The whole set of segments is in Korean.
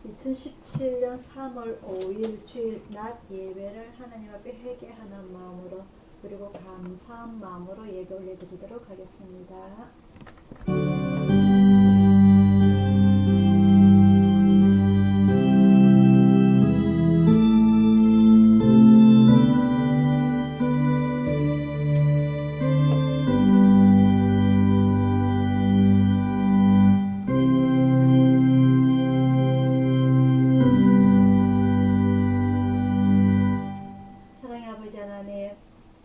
2017년 3월 5일 주일 낮 예배를 하나님 앞에 회개하는 마음으로 그리고 감사한 마음으로 예배 올려드리도록 하겠습니다.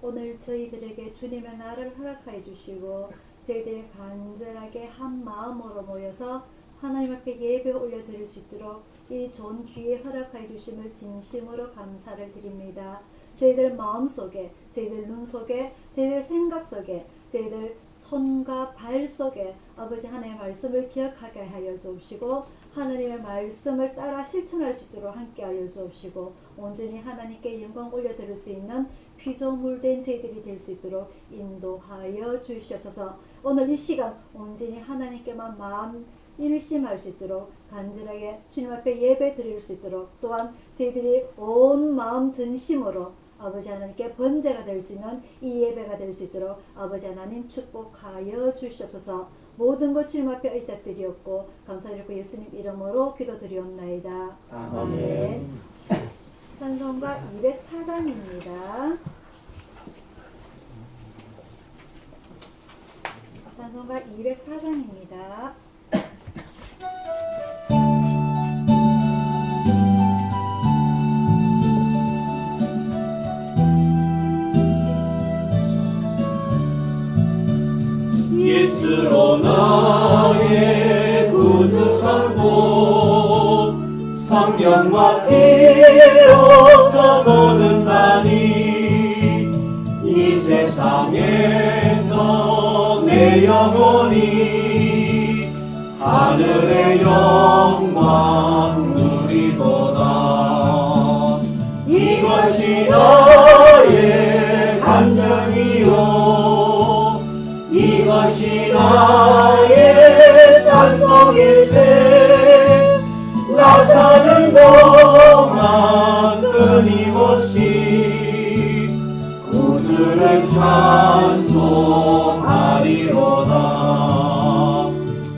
오늘 저희들에게 주님의 날을 허락하여 주시고 저희들이 간절하게 한 마음으로 모여서 하나님 앞에 예배 올려드릴 수 있도록 이 좋은 기회 허락하여 주심을 진심으로 감사를 드립니다. 저희들 마음속에, 저희들 눈 속에, 저희들 생각 속에, 저희들 손과 발 속에 아버지 하나님의 말씀을 기억하게 하여 주옵시고 하나님의 말씀을 따라 실천할 수 있도록 함께 하여 주옵시고 온전히 하나님께 영광 올려드릴 수 있는 피조물된 저희들이 될 수 있도록 인도하여 주시옵소서. 오늘 이 시간 온전히 하나님께만 마음 일심할 수 있도록 간절하게 주님 앞에 예배 드릴 수 있도록 또한 저희들이 온 마음 전심으로 아버지 하나님께 번제가 될 수 있는 이 예배가 될 수 있도록 아버지 하나님 축복하여 주시옵소서. 모든 것 주님 앞에 의탁드리옵고 감사드리고 예수님 이름으로 기도드리옵나이다. 아멘. 찬송가 204장입니다. 찬송가 204장입니다. 예수로 나의 구주 삼고 성령과 피로서 거듭나니 이 세상에서 내 영혼이 하늘의 영광 누리도다. 이것이 나의 간증이요 이것이 나의 찬송일세. 나 사는 동안 끊임없이 구주를 찬송하리로다.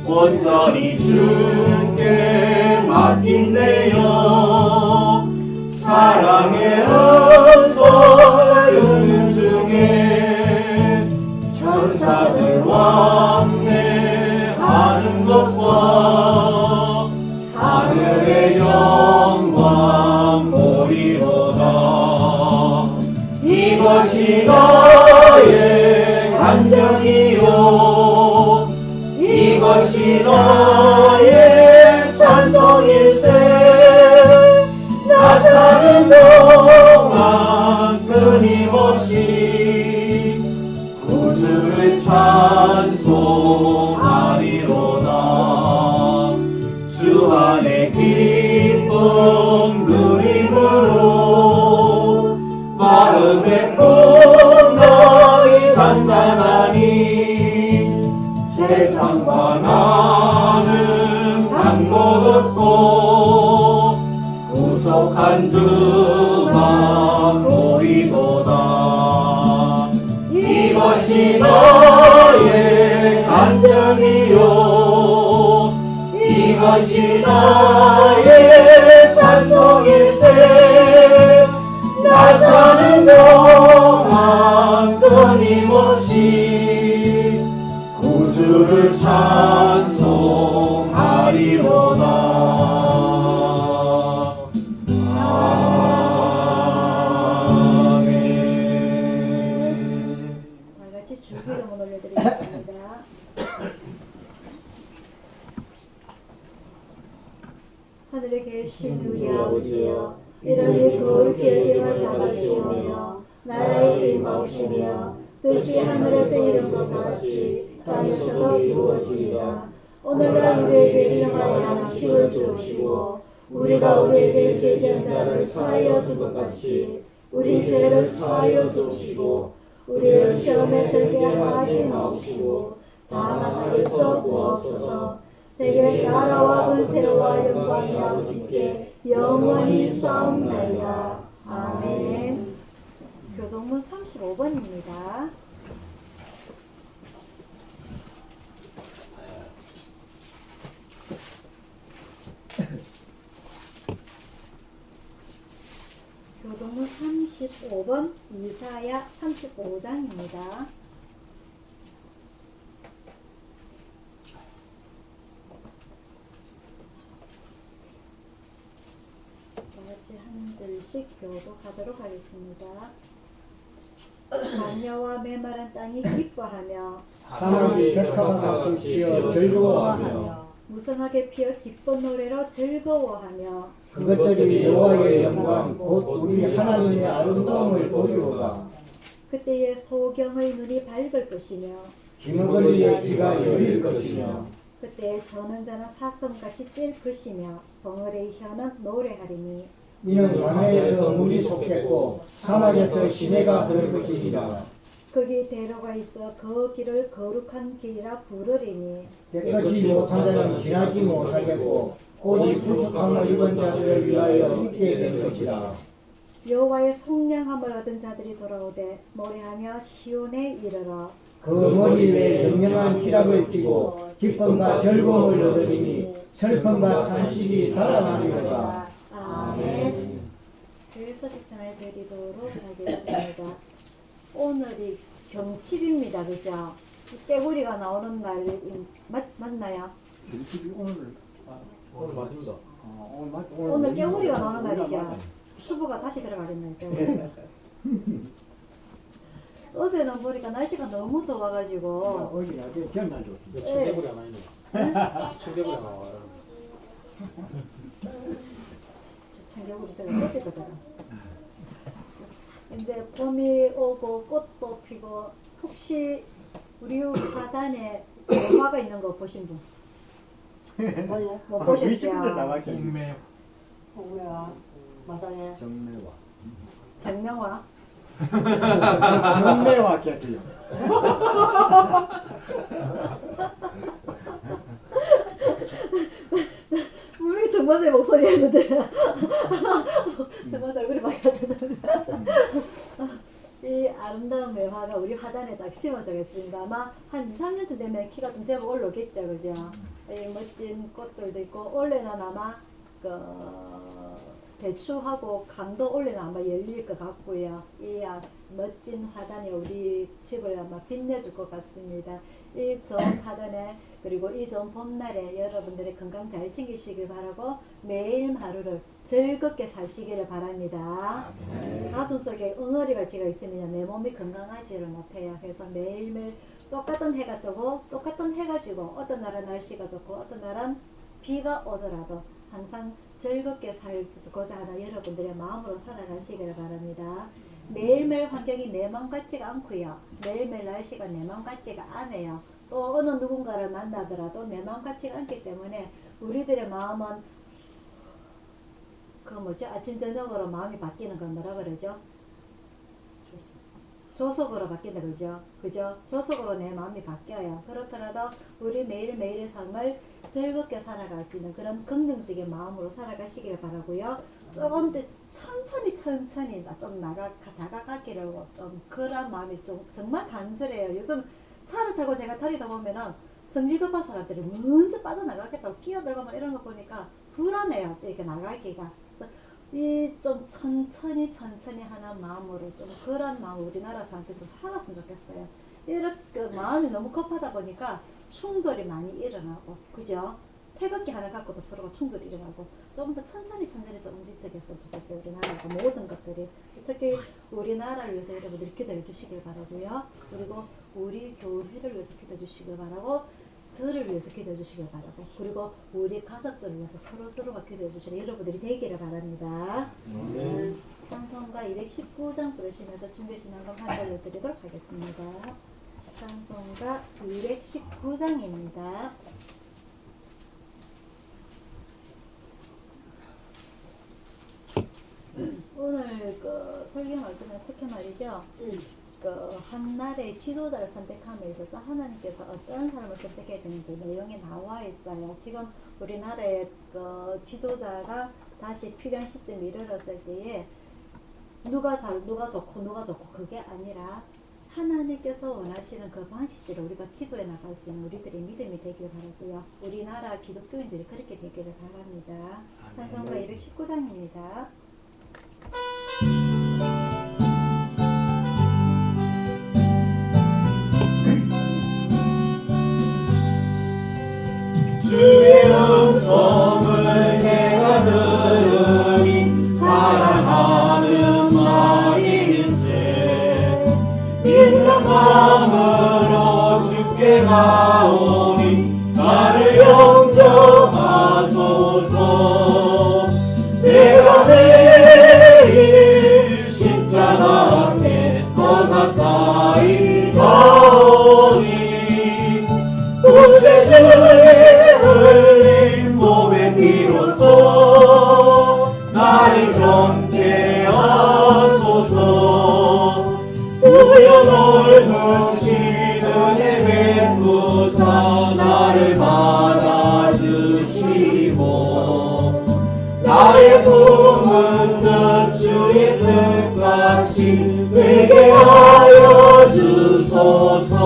온전히 주께 맡긴 내 영 사랑의 은솔 듣는 중에 천사들 왕래하는 것과 하늘의 영광 보리로다. 이것이 나의 간증이요 이것이 나의 찬송일세. 나 사는 동안 끊임없이 구주를 찬송하리로다. 주 안에 기쁨 누림으로 마음의 풍성이 잔잔하니 세상과 나는 방못 없고 구속한 주만 보이도다. 이것이 나의 간증이요 이것이 나의 찬송일세. 나 사는 동안 끊임없이 구주를 찬송하리로다. 주기도문 올려드리겠습니다. 하늘에 계신 우리 아버지여 이름이 거룩히 여김을 받으시오며 나라의 임하옵시며 뜻이 하늘에서 이룬 것 같이 땅에서도 이루어지이다. 오늘날 우리에게 일용할 양식을 주옵시고 우리가 우리에게 죄지은 자를 사하여 준 것 같이 우리 죄를 사하여 주옵시고 우리를 시험에 들게 하지 마옵시고 다만 하늘에서 구하옵소서. 대개 나라와 은혜와 영광이 하나님 아버지께 영원히 싸움나이다. 아멘. 교동문 35번입니다. 교동문 35번 이사야 35장입니다. 같이 한 절씩 교독하도록 하겠습니다. 마녀와 메마른 땅이 기뻐하며 사막이 백합화같이 피어 즐거워하며 무성하게 피어 기쁜 노래로 즐거워하며 그것들이 여호와의 영광 곧 우리 하나님의 아름다움을 보리로다. 그때의 소경의 눈이 밝을 것이며 기머거리의 귀가 열릴 것이며 그때의 저는 자는 사슴같이 뛸 것이며 벙어리의 혀는 노래하리니 이는 광야에서 물이 솟겠고 사막에서 시내가 흐를 것이니라. 거기 대로가 있어 그 길을 거룩한 길이라 부르리니 깨끗이 못한 자는 지나지 못하겠고 오직 부족함을 입은 자들을 위하여 있게 될 것이라. 여호와의 속량함을 얻은 자들이 돌아오되 노래하며 시온에 이르러 그 머리 위에 영영한 기락을 띠고 기쁨과 즐거움을 얻으리니 슬픔과 탄식이 달아나리로다. 아멘. 교회 소식 전해드리도록 하겠습니다. 오늘이 경칩입니다. 그죠? 깨구리가 나오는 날 맞나요? 오늘 맞습니다. 오늘 깨구리가 나오는 날이죠. 수부가 다시 들어가겠네요. 어제는 보니까 날씨가 너무 좋아가지고 어디 나한테 변날 줬어. 청개구리 하나 있네. 청개구리 하나 와요. 청개구리 저거 꺾일 거잖아. 이제 봄이 오고 꽃도 피고 혹시 우리 화단에 매화가 있는 거 보신 분? 못 보셨죠? 홍매 뭐야? 마당에 정매와 정명화? 정매와 겠어요. 분명히 정마자의 목소리였는데 정마자 얼굴이 바뀌었잖아요. 이 아름다운 매화가 우리 화단에 딱 심어져 있습니다. 아마 한 2, 3년쯤 되면 키가 좀 제법 올라오겠죠. 그죠? 이 멋진 꽃들도 있고 올해는 아마 그 대추하고 강도 올해는 아마 열릴 것 같고요. 이 멋진 화단이 우리 집을 아마 빛내줄 것 같습니다. 이 좋은 화단에 그리고 이 좋은 봄날에 여러분들의 건강 잘 챙기시길 바라고 매일 하루를 즐겁게 사시기를 바랍니다. 가슴 속에 응어리가 지가 있으면 내 몸이 건강하지를 못해요. 그래서 매일매일 똑같은 해가 뜨고 똑같은 해가 지고 어떤 날은 날씨가 좋고 어떤 날은 비가 오더라도 항상 즐겁게 살고자 하는 여러분들의 마음으로 살아가시기를 바랍니다. 매일매일 환경이 내 마음 같지가 않고요. 매일매일 날씨가 내 마음 같지가 않아요. 또 어느 누군가를 만나더라도 내 마음 같지가 않기 때문에 우리들의 마음은 그 뭐죠? 아침 저녁으로 마음이 바뀌는 건 뭐라 그러죠? 조속으로 바뀐다 그죠? 그죠? 조속으로 내 마음이 바뀌어요. 그렇더라도 우리 매일매일의 삶을 즐겁게 살아갈 수 있는 그런 긍정적인 마음으로 살아가시길 바라고요. 조금 더 천천히 좀 다가가기를 좀 그런 마음이 좀 정말 간절해요. 요즘 차를 타고 제가 타리다 보면은 성질 급한 사람들이 먼저 빠져나가겠다고 끼어들고 막 이런 거 보니까 불안해요. 이렇게 나가기가. 이 좀 천천히 하는 마음으로 좀 그런 마음 우리나라 사람들 좀 살았으면 좋겠어요. 이렇게 마음이 너무 급하다 보니까 충돌이 많이 일어나고 그죠? 태극기 하나 갖고도 서로가 충돌이 일어나고 조금 더 천천히 좀 움직였으면 좋겠어요. 우리나라가 모든 것들이 특히 우리나라를 위해서 여러분들이 기도해 주시길 바라고요. 그리고 우리 교회를 위해서 기도해 주시길 바라고 저를 위해서 기도해 주시길 바라고 그리고 우리 가족들을 위해서 서로가 기도해 주시는 여러분들이 되기를 바랍니다. 찬송가 219장 부르시면서 준비신앙금 한 절을 드리도록 하겠습니다. 찬송가 219장입니다. 오늘 그 설교 말씀은 특히 말이죠. 그 한나라의 지도자를 선택함에 있어서 하나님께서 어떤 사람을 선택해야 되는지 내용이 나와 있어요. 지금 우리나라의 그 지도자가 다시 필요한 시점이 이르렀을 때에 누가 좋고 그게 아니라 하나님께서 원하시는 그 방식대로 우리가 기도해 나갈 수 있는 우리들의 믿음이 되길 바라고요. 우리나라 기독교인들이 그렇게 되기를 바랍니다. 찬송가 219장입니다. 주의 음성을 내가 들으니 사랑하는 말일세. 있는 마음으로 주께 나오니 나를 영접하소서. 내가 매일 십자가 앞에 더 가까이 가오니 구세주의 흘린 몸의 피로써 나를 정케 하소서. 주여 넓으시는 은혜 베푸사 나를 받아주시고 나의 품은 듯 주의 뜻같이 되게 하여 주소서.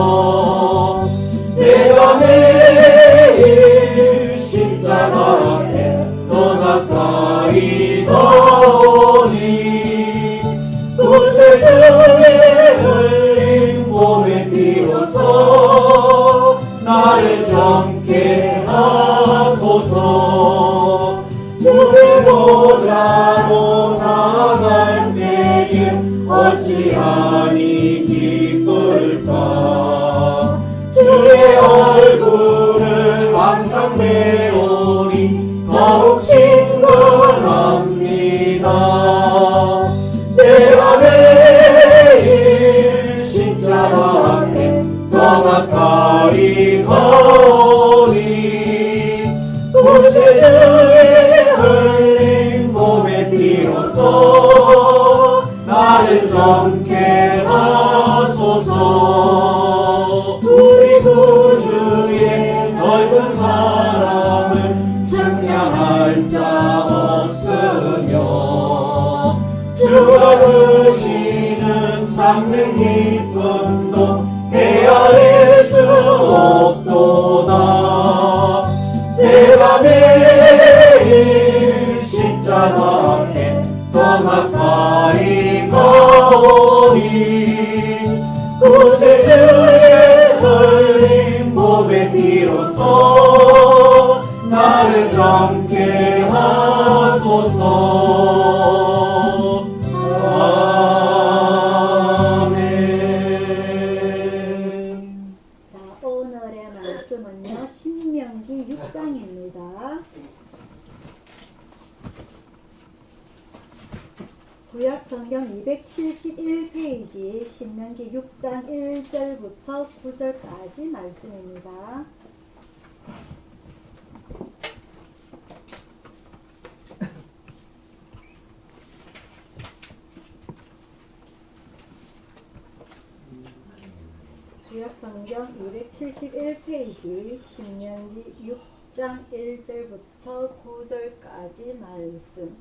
내가 매일 십자가 앞에 더 가까이 가오니 구세주의 흘린 몸의 피로써 나를 정케 하소서. 주의 보좌로 나아갈 때에 어찌하니 기쁠까. 주의 얼굴을 항상 배우니 더욱 친근합니다. 내가 매일 십자가 앞에 더 가까이 가오니 구세주의 흘린 몸의 피로써 나를 정케 하소서. 우리 구주의 넓은 사랑을 측량할 자 없으며 주가 주시는 참된 기쁨도 헤아릴 수 없도다. 내가 매일 십자가 앞에 더 가까이 가오니 구세주의 흘린 몸의 피로써 나를 정케 하소서. 아멘. 자, 오늘의 말씀은요, 신명기 6장입니다. 구약 성경 271페이지 신명기 6장 1절부터 9절까지 말씀입니다. 구약 성경 271페이지 신명기 6장 1절부터 9절까지 말씀.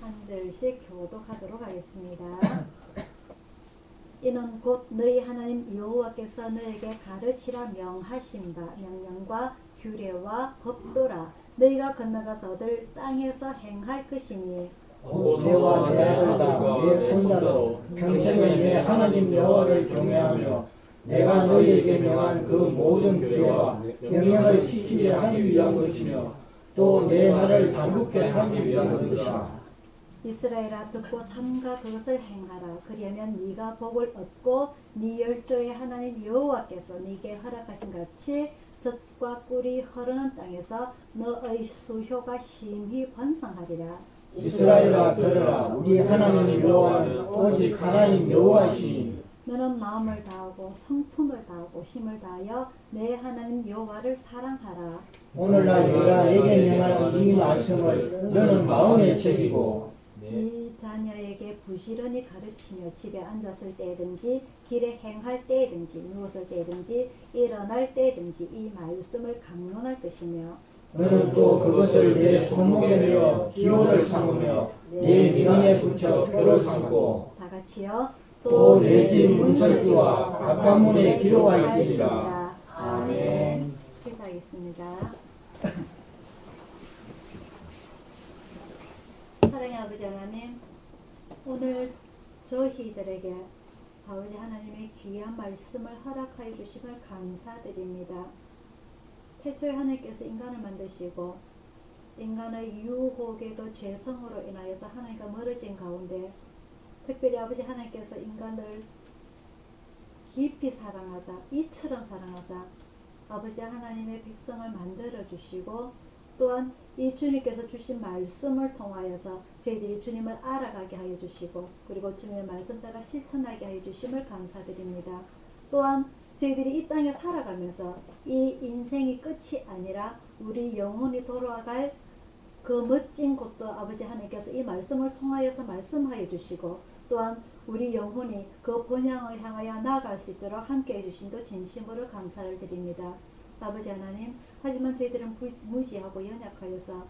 한 절씩 교독하도록 하겠습니다. 이는 곧 너희 하나님 여호와께서 너에게 가르치라 명하신다. 명령과 규례와 법도라. 너희가 건너가서 얻을 땅에서 행할 것이니 내와 내 아들과 내 손자로 평생에 내 하나님 여호와를 경외하며 내가 너희에게 명한 그 모든 규례와 명령을 지키게 하기 위한 것이며 또 내 날을 단국게 하기 위한 것이라. 이스라엘아 듣고 삼가 그것을 행하라. 그리하면 네가 복을 얻고 네 열조의 하나님 여호와께서 네게 허락하신 같이 젖과 꿀이 흐르는 땅에서 너의 수효가 심히 번성하리라. 이스라엘아 들으라. 우리 하나님 여호와는 오직 하나님 여호와이시니 너는 마음을 다하고 성품을 다하고 힘을 다하여 내 하나님 여호와를 사랑하라. 오늘날 내가 내게 명하는 이 말씀을 너는 마음에 새기고 이 자녀에게 부지런히 가르치며 집에 앉았을 때든지 길에 행할 때든지 누웠을 때든지 일어날 때든지 이 말씀을 강론할 것이며 너는 또 그것을 내 손목에 내어 기호를 삼으며 내 미간에 붙여 표를 삼고 다 같이요. 또 내 집 문설주와 바깥문에 기도가 있으리라. 아멘. 기도하겠습니다. 사랑의 아버지 하나님, 오늘 저희들에게 아버지 하나님의 귀한 말씀을 허락하여 주심을 감사드립니다. 태초에 하나님께서 인간을 만드시고 인간의 유혹에도 죄성으로 인하여서 하나님과 멀어진 가운데 특별히 아버지 하나님께서 인간을 깊이 사랑하사 이처럼 사랑하사 아버지 하나님의 백성을 만들어 주시고 또한 이 주님께서 주신 말씀을 통하여서 저희들이 주님을 알아가게 하여 주시고 그리고 주님의 말씀 따라 실천하게 하여 주심을 감사드립니다. 또한 저희들이 이 땅에 살아가면서 이 인생이 끝이 아니라 우리 영혼이 돌아갈 그 멋진 곳도 아버지 하나님께서 이 말씀을 통하여서 말씀하여 주시고 또한 우리 영혼이 그 본향을 향하여 나아갈 수 있도록 함께 해주신도 진심으로 감사를 드립니다. 아버지 하나님, 하지만 저희들은 무지하고 연약하여서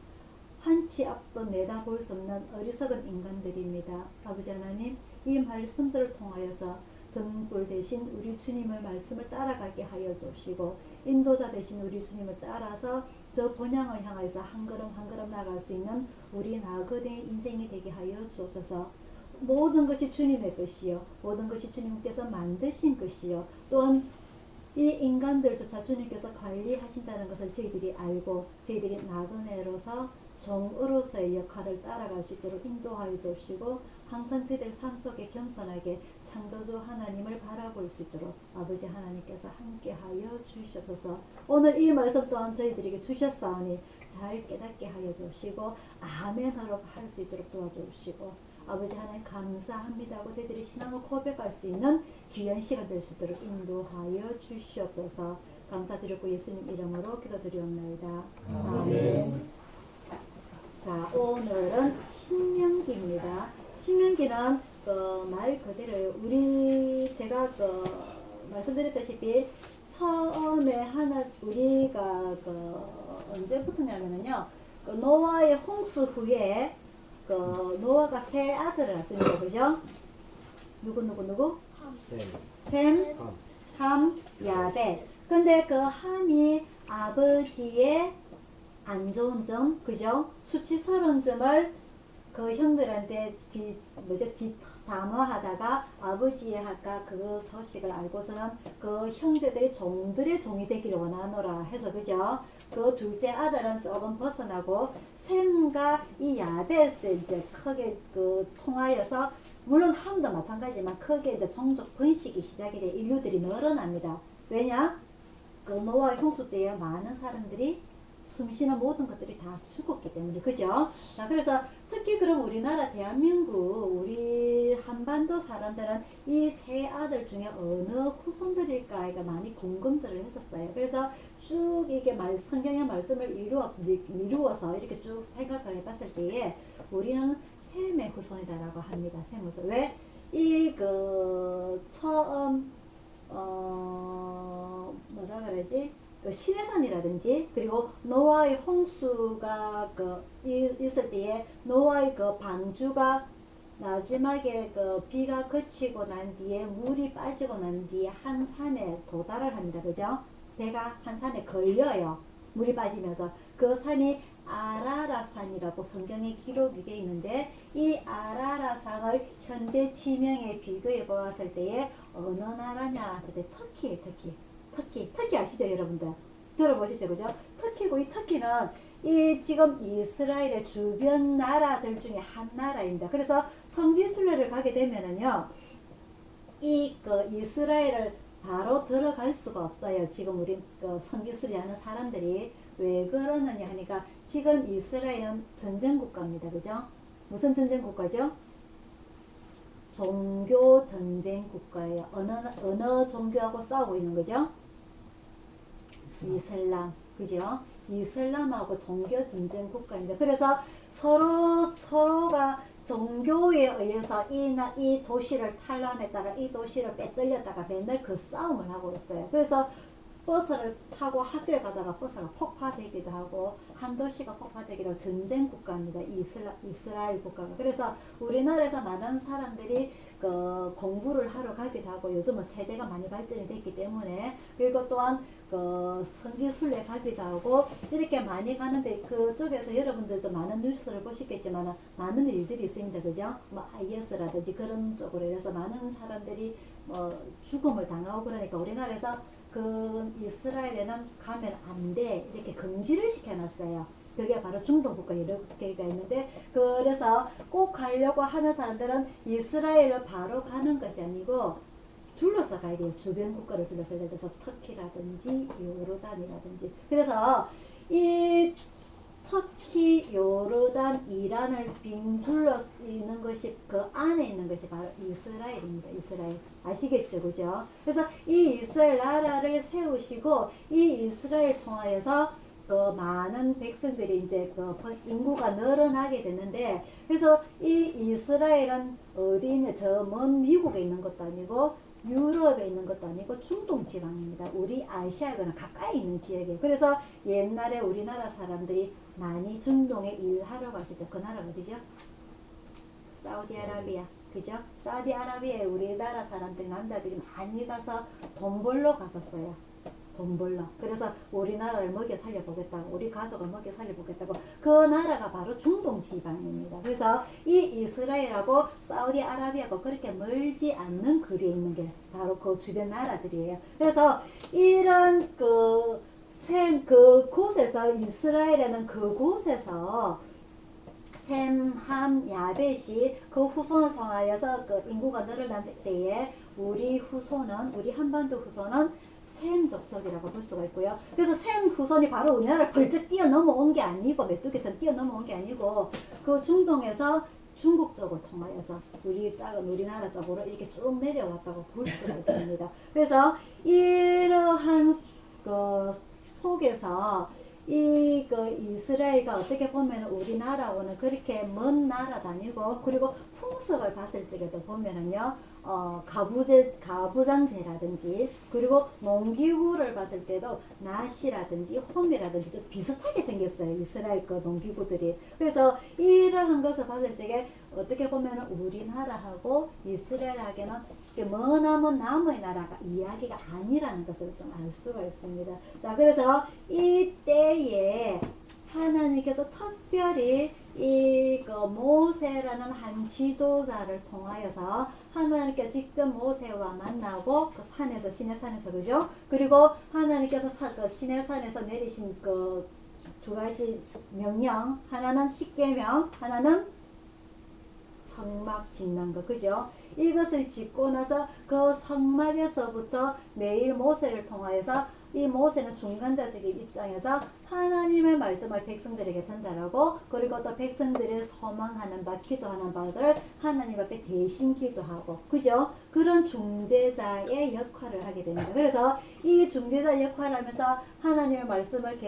한치 앞도 내다볼 수 없는 어리석은 인간들입니다. 아버지 하나님, 이 말씀들을 통하여서 등불 대신 우리 주님의 말씀을 따라가게 하여 주시고 인도자 대신 우리 주님을 따라서 저 본향을 향해서 한 걸음 한 걸음 나아갈 수 있는 우리 나그네의 인생이 되게 하여 주옵소서. 모든 것이 주님의 것이요 모든 것이 주님께서 만드신 것이요 또한 이 인간들조차 주님께서 관리하신다는 것을 저희들이 알고 저희들이 나그네로서 종으로서의 역할을 따라갈 수 있도록 인도하여 주시고 항상 저희들 삶 속에 겸손하게 창조주 하나님을 바라볼 수 있도록 아버지 하나님께서 함께하여 주시옵소서. 오늘 이 말씀 또한 저희들에게 주셨사오니 잘 깨닫게 하여 주시고 아멘하러 할 수 있도록 도와주시고 아버지 하나님 감사합니다 하고 저희들이 신앙을 고백할 수 있는 귀한 시간 될 수 있도록 인도하여 주시옵소서. 감사드리고 예수님 이름으로 기도드리옵나이다. 아멘. 자, 오늘은 신명기입니다. 신명기는 말 그대로 제가 말씀드렸다시피 처음에 우리가 언제부터냐면요 노아의 홍수 후에 노아가 세 아들을 낳습니다. 그죠? 누구? 셈, 함, 야벳. 근데 그 함이 아버지의 안 좋은 점, 그죠? 수치스러운 점을 그 형들한테 담화하다가 아버지의 아까 그 소식을 알고서는 그 형제들이 종들의 종이 되기를 원하노라 해서 그죠? 그 둘째 아들은 조금 벗어나고 셈과 이 야벳을 이제 크게 통하여서 물론 함도 마찬가지지만 크게 이제 종족 번식이 시작이 돼 인류들이 늘어납니다. 왜냐? 그 노아의 홍수 때에 많은 사람들이 숨쉬는 모든 것들이 다 죽었기 때문에 그죠? 자 그래서 특히 그럼 우리나라 대한민국 우리 한반도 사람들은 이 세 아들 중에 어느 후손들일까 많이 궁금들을 했었어요. 그래서 쭉 이게 성경의 말씀을 미루어서 이렇게 쭉 생각을 해봤을 때에 우리는 셈의 후손이다라고 합니다. 셈 후손. 왜? 처음 뭐라 그러지? 시내산이라든지 그리고 노아의 홍수가 있을 때에 노아의 방주가 마지막에 비가 그치고 난 뒤에 물이 빠지고 난 뒤에 한 산에 도달을 합니다. 그죠? 배가 한 산에 걸려요. 물이 빠지면서 그 산이 아라라산이라고 성경에 기록이 되어 있는데 이 아라라산을 현재 지명에 비교해 보았을 때에 어느 나라냐 했을 때 터키 아시죠 여러분들? 들어보시죠 그죠? 터키고 이 터키는 이 지금 이스라엘의 주변 나라들 중에 한 나라입니다. 그래서 성지순례를 가게 되면은요 이스라엘을 바로 들어갈 수가 없어요. 지금 우리 성지순례하는 사람들이 왜 그러느냐 하니까 지금 이스라엘은 전쟁 국가입니다. 그죠? 무슨 전쟁 국가죠? 종교 전쟁 국가예요. 어느 종교하고 싸우고 있는 거죠? 이슬람, 그죠? 이슬람하고 종교 전쟁 국가입니다. 그래서 서로가 종교에 의해서 이 도시를 탈환했다가 이 도시를 빼돌렸다가 맨날 그 싸움을 하고 있어요. 그래서 버스를 타고 학교에 가다가 버스가 폭파되기도 하고 한 도시가 폭파되기도 하고 전쟁 국가입니다. 이스라엘 국가가. 그래서 우리나라에서 많은 사람들이 그 공부를 하러 가기도 하고 요즘은 세대가 많이 발전이 됐기 때문에 그리고 또한 그 성지순례 가기도 하고 이렇게 많이 가는데 그쪽에서 여러분들도 많은 뉴스를 보시겠지만 많은 일들이 있습니다. 그죠? 뭐 IS라든지 그런 쪽으로 해서 많은 사람들이 죽음을 당하고 그러니까 우리나라에서 그 이스라엘에는 가면 안 돼 이렇게 금지를 시켜놨어요. 그게 바로 중동 국가 이렇게가 있는데 그래서 꼭 가려고 하는 사람들은 이스라엘을 바로 가는 것이 아니고 둘러서 가야 돼요. 주변 국가를 둘러서 예를 들어서 터키라든지 요르단이라든지 그래서 이 터키, 요르단, 이란을 빙 둘러 있는 것이 그 안에 있는 것이 바로 이스라엘입니다. 이스라엘 아시겠죠, 그죠? 그래서 이 이스라엘 나라를 세우시고 이 이스라엘 통하여서 그 많은 백성들이 이제 그 인구가 늘어나게 되는데 그래서 이 이스라엘은 어디 있냐? 저 먼 미국에 있는 것도 아니고 유럽에 있는 것도 아니고 중동 지방입니다. 우리 아시아에는 가까이 있는 지역이에요. 그래서 옛날에 우리나라 사람들이 많이 중동에 일하러 가시죠. 그 나라 어디죠? 사우디아라비아. 그죠? 사우디아라비아에 우리나라 사람들 남자들이 많이 가서 돈 벌러 갔었어요. 돈 벌러. 그래서 우리나라를 먹여 살려보겠다고 우리 가족을 먹여 살려보겠다고 그 나라가 바로 중동 지방입니다. 그래서 이 이스라엘하고 사우디아라비아하고 그렇게 멀지 않는 거리에 있는 게 바로 그 주변 나라들이에요. 그래서 이런 그곳에서 이스라엘에는 그곳에서 셈, 함, 야벳이 그 후손을 통하여서 그 인구가 늘어난 때에 우리 한반도 후손은 셈 족속이라고 볼 수가 있고요. 그래서 셈 후손이 바로 우리나라를 벌쩍 뛰어넘어온 게 아니고 메뚜기처럼 뛰어넘어온 게 아니고 그 중동에서 중국 쪽을 통하여서 작은 우리나라 쪽으로 이렇게 쭉 내려왔다고 볼 수가 있습니다. 그래서 이러한 그 속에서 이스라엘과 어떻게 보면 우리나라하고는 그렇게 먼 나라도 아니고 그리고 풍습을 봤을 적에도 보면은요 가부장제라든지 그리고 농기구를 봤을 때도 낫이라든지 홈이라든지 좀 비슷하게 생겼어요. 이스라엘 그 농기구들이. 그래서 이러한 것을 봤을 적에 어떻게 보면 우리나라하고 이스라엘하고는 머나먼 남의 나라가 이야기가 아니라는 것을 좀 알 수가 있습니다. 자, 그래서 이때에 하나님께서 특별히 그 모세라는 한 지도자를 통하여서 하나님께서 직접 모세와 만나고 그 산에서 시내산에서 그죠? 그리고 하나님께서 그 시내산에서 내리신 그 두 가지 명령 하나는 십계명 하나는 성막 짓는 거 그죠? 이것을 짓고 나서 그 성막에서부터 매일 모세를 통하여서 이 모세는 중간자적인 입장에서 하나님의 말씀을 백성들에게 전달하고 그리고 또 백성들이 소망하는 바 기도하는 바를 하나님 앞에 대신 기도하고 그죠? 그런 중재자의 역할을 하게 됩니다. 그래서 이 중재자 역할을 하면서 하나님의 말씀을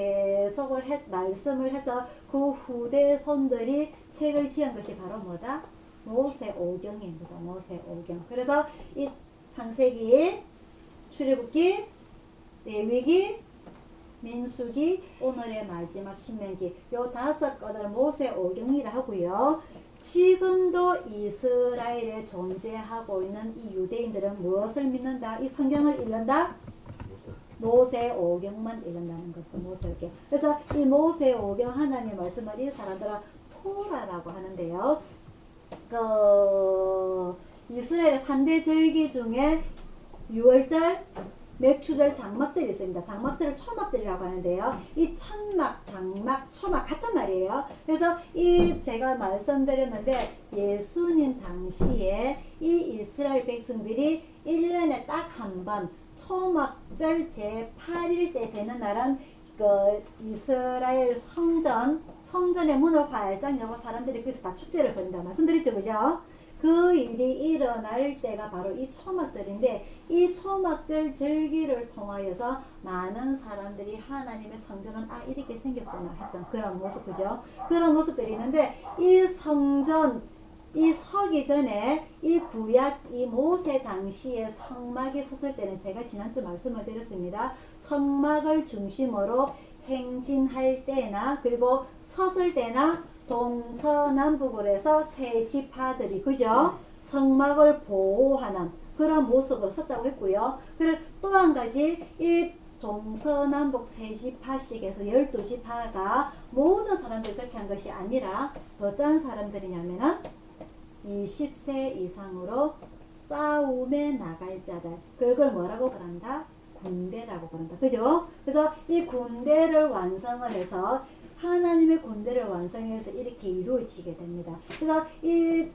말씀을 해서 그 후대 손들이 책을 지은 것이 바로 뭐다? 모세오경입니다. 모세오경. 그래서 이 창세기, 출애굽기, 레위기, 민수기, 오늘의 마지막 신명기 요 5건을 모세오경이라 하고요. 지금도 이스라엘에 존재하고 있는 이 유대인들은 무엇을 믿는다? 이 성경을 읽는다? 모세오경만 읽는다는 것도 모세오경. 그래서 이 모세오경 하나님의 말씀을 이 사람들은 토라라고 하는데요. 이스라엘의 3대 절기 중에 유월절, 맥추절, 장막절이 있습니다. 장막절을 초막절이라고 하는데요. 이 천막, 장막, 초막 같단 말이에요. 그래서 제가 말씀드렸는데 예수님 당시에 이 이스라엘 백성들이 1년에 딱 한 번 초막절 제8일째 되는 날은 그 이스라엘 성전의 문을 활짝 열고 사람들이 거기서 다 축제를 벌인다 말씀드렸죠, 그죠? 그 일이 일어날 때가 바로 이 초막절인데 이 초막절 절기를 통하여서 많은 사람들이 하나님의 성전은 이렇게 생겼구나 했던 그런 모습, 그죠? 그런 모습들이 있는데 이 성전 이 서기 전에 이 구약 이 모세 당시에 성막에 섰을 때는 제가 지난주 말씀을 드렸습니다. 성막을 중심으로 행진할 때나 그리고 섰을 때나 동서남북으로 해서 세 지파들이 그죠? 성막을 보호하는 그런 모습을 섰다고 했고요. 그리고 또 한 가지 이 동서남북 세 지파씩에서 12지파가 모든 사람들이 그렇게 한 것이 아니라 어떤 사람들이냐면은 20세 이상으로 싸움에 나갈 자들 그걸 뭐라고 그런다? 군대라고 그런다. 그죠? 그래서 이 군대를 완성을 해서 하나님의 군대를 완성해서 이렇게 이루어지게 됩니다. 그래서 이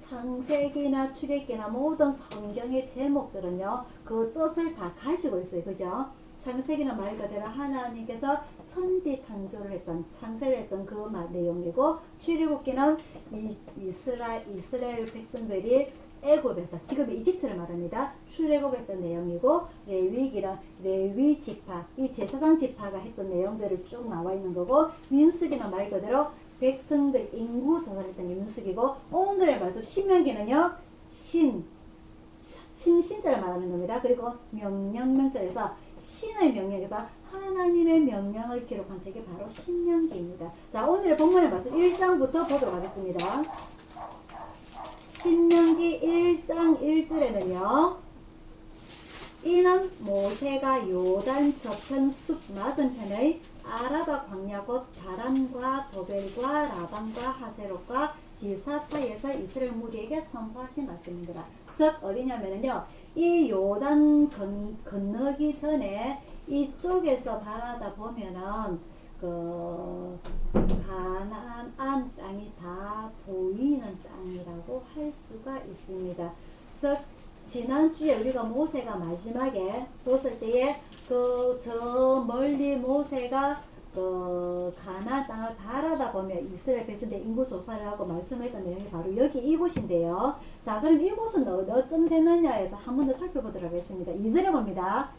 창세기나 출애기나 모든 성경의 제목들은요 그 뜻을 다 가지고 있어요. 그죠? 창세기는 말 그대로 하나님께서 천지 창조를 했던 창세를 했던 그 내용이고 출애굽기는 이스라엘 백성들이 애굽에서 지금 이집트를 말합니다. 출애굽했던 내용이고 레위기는 레위 지파 이 제사장 지파가 했던 내용들을 쭉 나와 있는 거고 민수기는 말 그대로 백성들 인구 조사를 했던 게 민수기고 오늘의 말씀 신명기는요 신자를 말하는 겁니다. 그리고 명령명절에서 신의 명령에서 하나님의 명령을 기록한 책이 바로 신명기입니다. 자, 오늘의 본문의 말씀 1장부터 보도록 하겠습니다. 신명기 1장 1절에는요. 이는 모세가 요단 저편 숲 맞은편의 아라바 광야 곧 바란과 도벨과 라반과 하세롯과 디삽 사이에서 이스라엘 무리에게 선포하신 말씀입니다. 즉 어디냐면요. 이 요단 건너기 전에 이쪽에서 바라다 보면은 그 가나안 땅이 다 보이는 땅이라고 할 수가 있습니다. 즉 지난주에 우리가 모세가 마지막에 봤을 때에 그 저 멀리 모세가 그 가나안 땅을 바라다 보면 이스라엘 백성들 인구 조사를 하고 말씀했던 내용이 바로 여기 이곳인데요. 자, 그럼 이곳은 어디쯤 되느냐에서 한 번 더 살펴보도록 하겠습니다. 2절에 봅니다.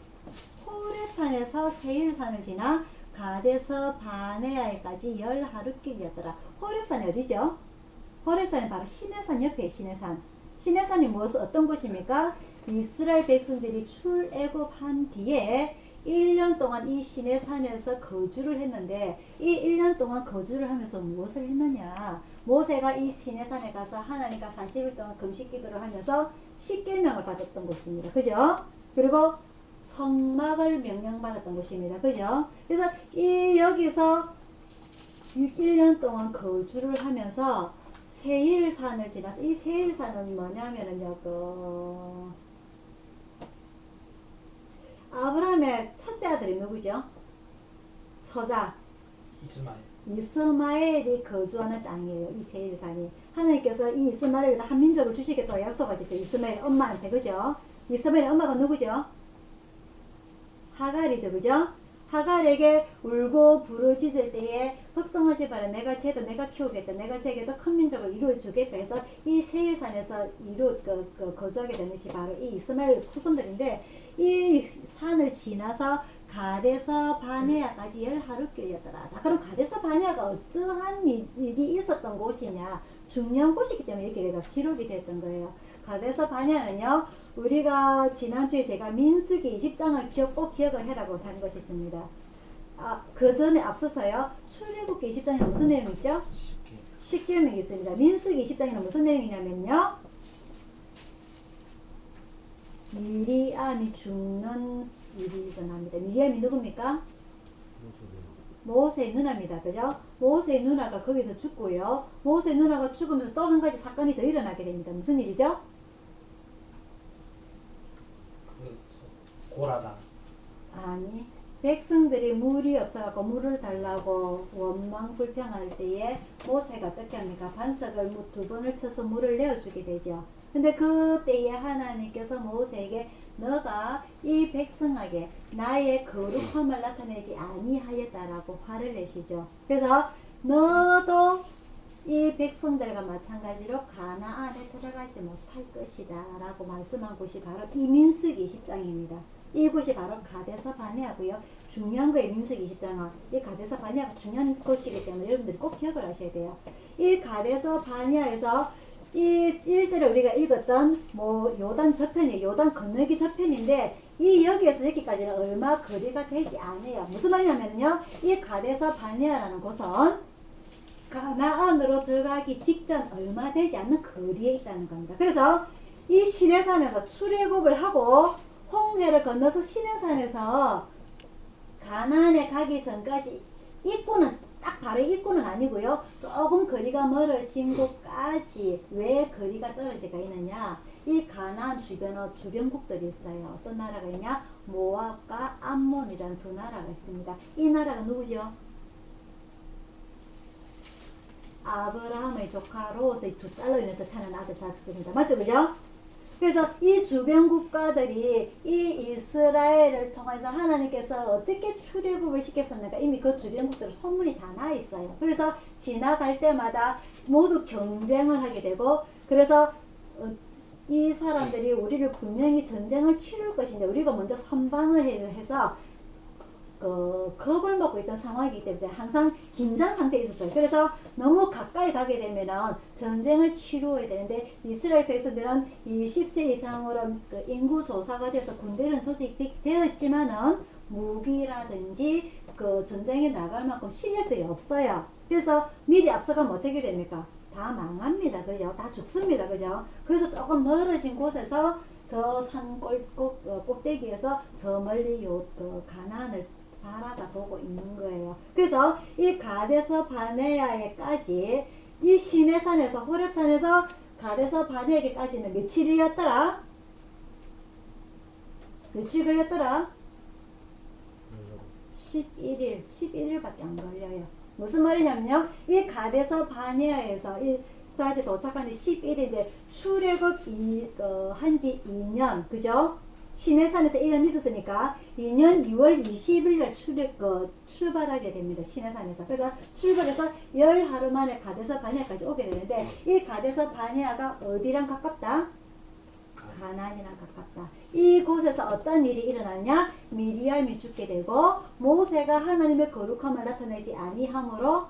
호렙산에서 세일산을 지나 가데서 바네아에까지 10하루길이었더라. 호렙산이 어디죠? 호렙산은 바로 시내산 옆에 시내산. 시내산이 무엇 어떤 곳입니까? 이스라엘 백성들이 출애굽한 뒤에 1년 동안 이 시내산에서 거주를 했는데 이 1년 동안 거주를 하면서 무엇을 했느냐? 모세가 이 시내산에 가서 하나님과 40일 동안 금식 기도를 하면서 십계명을 받았던 곳입니다. 그죠? 그리고 성막을 명령받았던 곳입니다. 그죠? 그래서 이 여기서 1년 동안 거주를 하면서 세일산을 지나서 이 세일산은 뭐냐면은요, 아브라함의 첫째 아들이 누구죠? 서자 이스마엘이 거주하는 땅이에요. 이 세일산이 하나님께서 이 이스마엘에게 한 민족을 주시겠다고 약속하셨죠. 이스마엘 엄마한테. 그죠? 이스마엘의 엄마가 누구죠? 하갈이죠. 그죠? 하갈에게 울고 부르짖을 때에 걱정하지 마라. 내가 쟤도 내가 키우겠다. 내가 쟤에게 더 큰 민족을 이루어주겠다 해서 이 세일산에서 거주하게 된 것이 바로 이 이스마엘 후손들인데 이 산을 지나서 가데서 바네아까지 10하루길이었더라. 자, 그럼 가데서 바네아가 어떠한 일이 있었던 곳이냐? 중요한 곳이기 때문에 이렇게 기록이 됐던 거예요. 가데서 바네아는요, 우리가 지난주에 제가 민수기 20장을 꼭 기억을 해라고 한 것이 있습니다. 그 전에 앞서서요, 출애굽기 20장에는 무슨 내용이 있죠? 십계명이 있습니다. 민수기 20장에는 무슨 내용이냐면요, 미리암이 죽는 일이 일어납니다. 미리암이 누굽니까? 모세의 누나입니다. 그죠? 모세의 누나가 거기서 죽고요. 모세의 누나가 죽으면서 또 한 가지 사건이 더 일어나게 됩니다. 무슨 일이죠? 고라다. 아니, 백성들이 물이 없어갖고 물을 달라고 원망 불평할 때에 모세가 어떻게 합니까? 반석을 2번을 쳐서 물을 내어주게 되죠. 근데 그때에 하나님께서 모세에게 너가 이 백성에게 나의 거룩함을 나타내지 아니하였다라고 화를 내시죠. 그래서 너도 이 백성들과 마찬가지로 가나안에 들어가지 못할 것이다 라고 말씀한 곳이 바로 이 민수기 20장입니다. 이곳이 바로 가데스 바네아고요. 중요한 거예요. 민수기 20장은 이 가데스 바네아가 중요한 곳이기 때문에 여러분들이 꼭 기억을 하셔야 돼요. 이 가데스 바네아에서 이 1절에 우리가 읽었던 뭐 요단 저편이에요. 요단 건너기 저편인데 이 여기에서 여기까지는 얼마 거리가 되지 않아요. 무슨 말이냐면요, 이 가데스 바네아라는 곳은 가나안으로 들어가기 직전 얼마 되지 않는 거리에 있다는 겁니다. 그래서 이 시내산에서 출애굽을 하고 홍해를 건너서 시내산에서 가나안에 가기 전까지 입구는 딱 바로 입구는 아니고요. 조금 거리가 멀어진 곳까지 왜 거리가 떨어지가 있느냐? 이 가나안 주변국들이 있어요. 어떤 나라가 있냐? 모압과 암몬이라는 두 나라가 있습니다. 이 나라가 누구죠? 아브라함의 조카 롯의 두 딸로 인해서 태어난 아들 자식들입니다. 맞죠? 그죠? 그래서 이 주변 국가들이 이 이스라엘을 통해서 하나님께서 어떻게 출애굽을 시켰었는가 이미 그 주변국들 소문이 다 나 있어요. 그래서 지나갈 때마다 모두 경쟁을 하게 되고, 그래서 이 사람들이 우리를 분명히 전쟁을 치룰 것인데 우리가 먼저 선방을 해서 겁을 먹고 있던 상황이기 때문에 항상 긴장 상태에 있었어요. 그래서 너무 가까이 가게 되면은 전쟁을 치루어야 되는데 이스라엘 백성들은 20세 이상으로 그 인구 조사가 돼서 군대는 조직되었지만은 무기라든지 그 전쟁에 나갈 만큼 실력들이 없어요. 그래서 미리 앞서가면 어떻게 됩니까? 다 망합니다. 그죠? 다 죽습니다. 그죠? 그래서 조금 멀어진 곳에서 저 산 꼭대기에서 저 멀리 가나안을 바라다 보고 있는 거예요. 그래서 이 가데스 바네아에까지 이 시내산에서 호렙산에서 가데스 바네아에까지는 며칠이었더라? 며칠 걸렸더라? 11일밖에 안 걸려요. 무슨 말이냐면요, 이 가데스 바네아에서 까지 도착한 지 11일인데 출애굽 한지 2년, 그죠? 시내산에서 1년 있었으니까 2년 2월 20일 날 출발하게 됩니다. 시내산에서. 그래서 출발해서 10하루 만에 가데스 바네아까지 오게 되는데 이 가데스 바네아가 어디랑 가깝다? 가나안이랑 가깝다. 이곳에서 어떤 일이 일어나냐? 미리암이 죽게 되고 모세가 하나님의 거룩함을 나타내지 아니함으로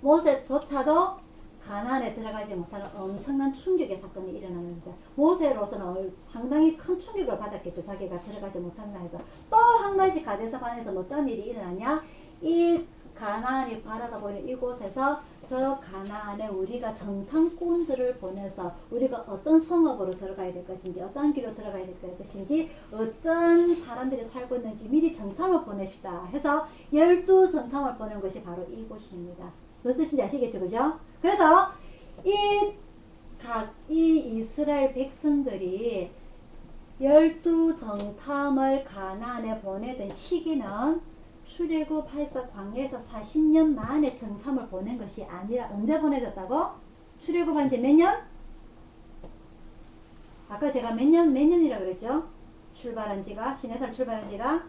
모세조차도 가나안에 들어가지 못하는 엄청난 충격의 사건이 일어나는데 모세로서는 상당히 큰 충격을 받았겠죠. 자기가 들어가지 못한다 해서. 또 한 가지 가데스 바네아에서 어떤 일이 일어나냐? 이 가나안이 바라다 보이는 이곳에서 저 가나안에 우리가 정탐꾼들을 보내서 우리가 어떤 성읍으로 들어가야 될 것인지, 어떤 길로 들어가야 될 것인지, 어떤 사람들이 살고 있는지 미리 정탐을 보내시다 해서 12정탐을 보낸 것이 바로 이곳입니다. 무슨 뜻인지 아시겠죠? 그죠? 그래서 이 이스라엘 백성들이 12정탐을 가나안에 보내던 시기는 출애굽해서 광야에서 40년 만에 정탐을 보낸 것이 아니라 언제 보내졌다고? 출애굽한 지 몇 년? 아까 제가 몇 년이라고 그랬죠? 시내산 출발한 지가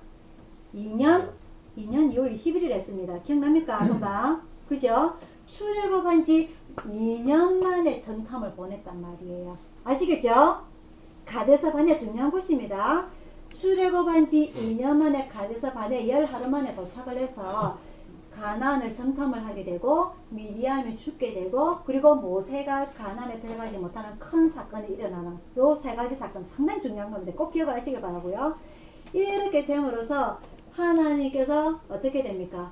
2년 2월 20일이라 했습니다. 기억납니까? 금방. 그죠? 출애굽한 지 2년 만에 정탐을 보냈단 말이에요. 아시겠죠? 가데스 바네아 중요한 곳입니다. 출애굽한 지 2년 만에 가데스 바네아 10하루 만에 도착을 해서 가나안을 정탐을 하게 되고 미리암이 죽게 되고 그리고 모세가 가나안에 들어가지 못하는 큰 사건이 일어나는 요 세 가지 사건 상당히 중요한 겁니다. 꼭 기억을 하시길 바라고요. 이렇게 됨으로써 하나님께서 어떻게 됩니까?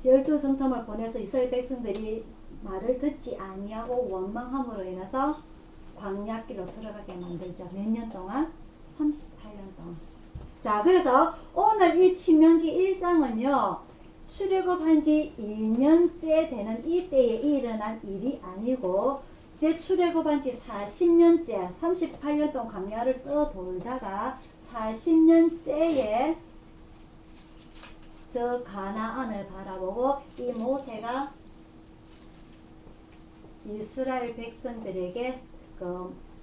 12정탐을 보내서 이스라엘 백성들이 말을 듣지 아니하고 원망함으로 인해서 광야길로 들어가게 만들죠. 몇 년 동안? 38년 동안. 자, 그래서 오늘 이 신명기 1장은요. 출애굽한 지 2년째 되는 이때에 일어난 일이 아니고 제 출애굽한 지 40년째 38년 동안 광야를 떠돌다가 40년째에 저 가나안을 바라보고 이 모세가 이스라엘 백성들에게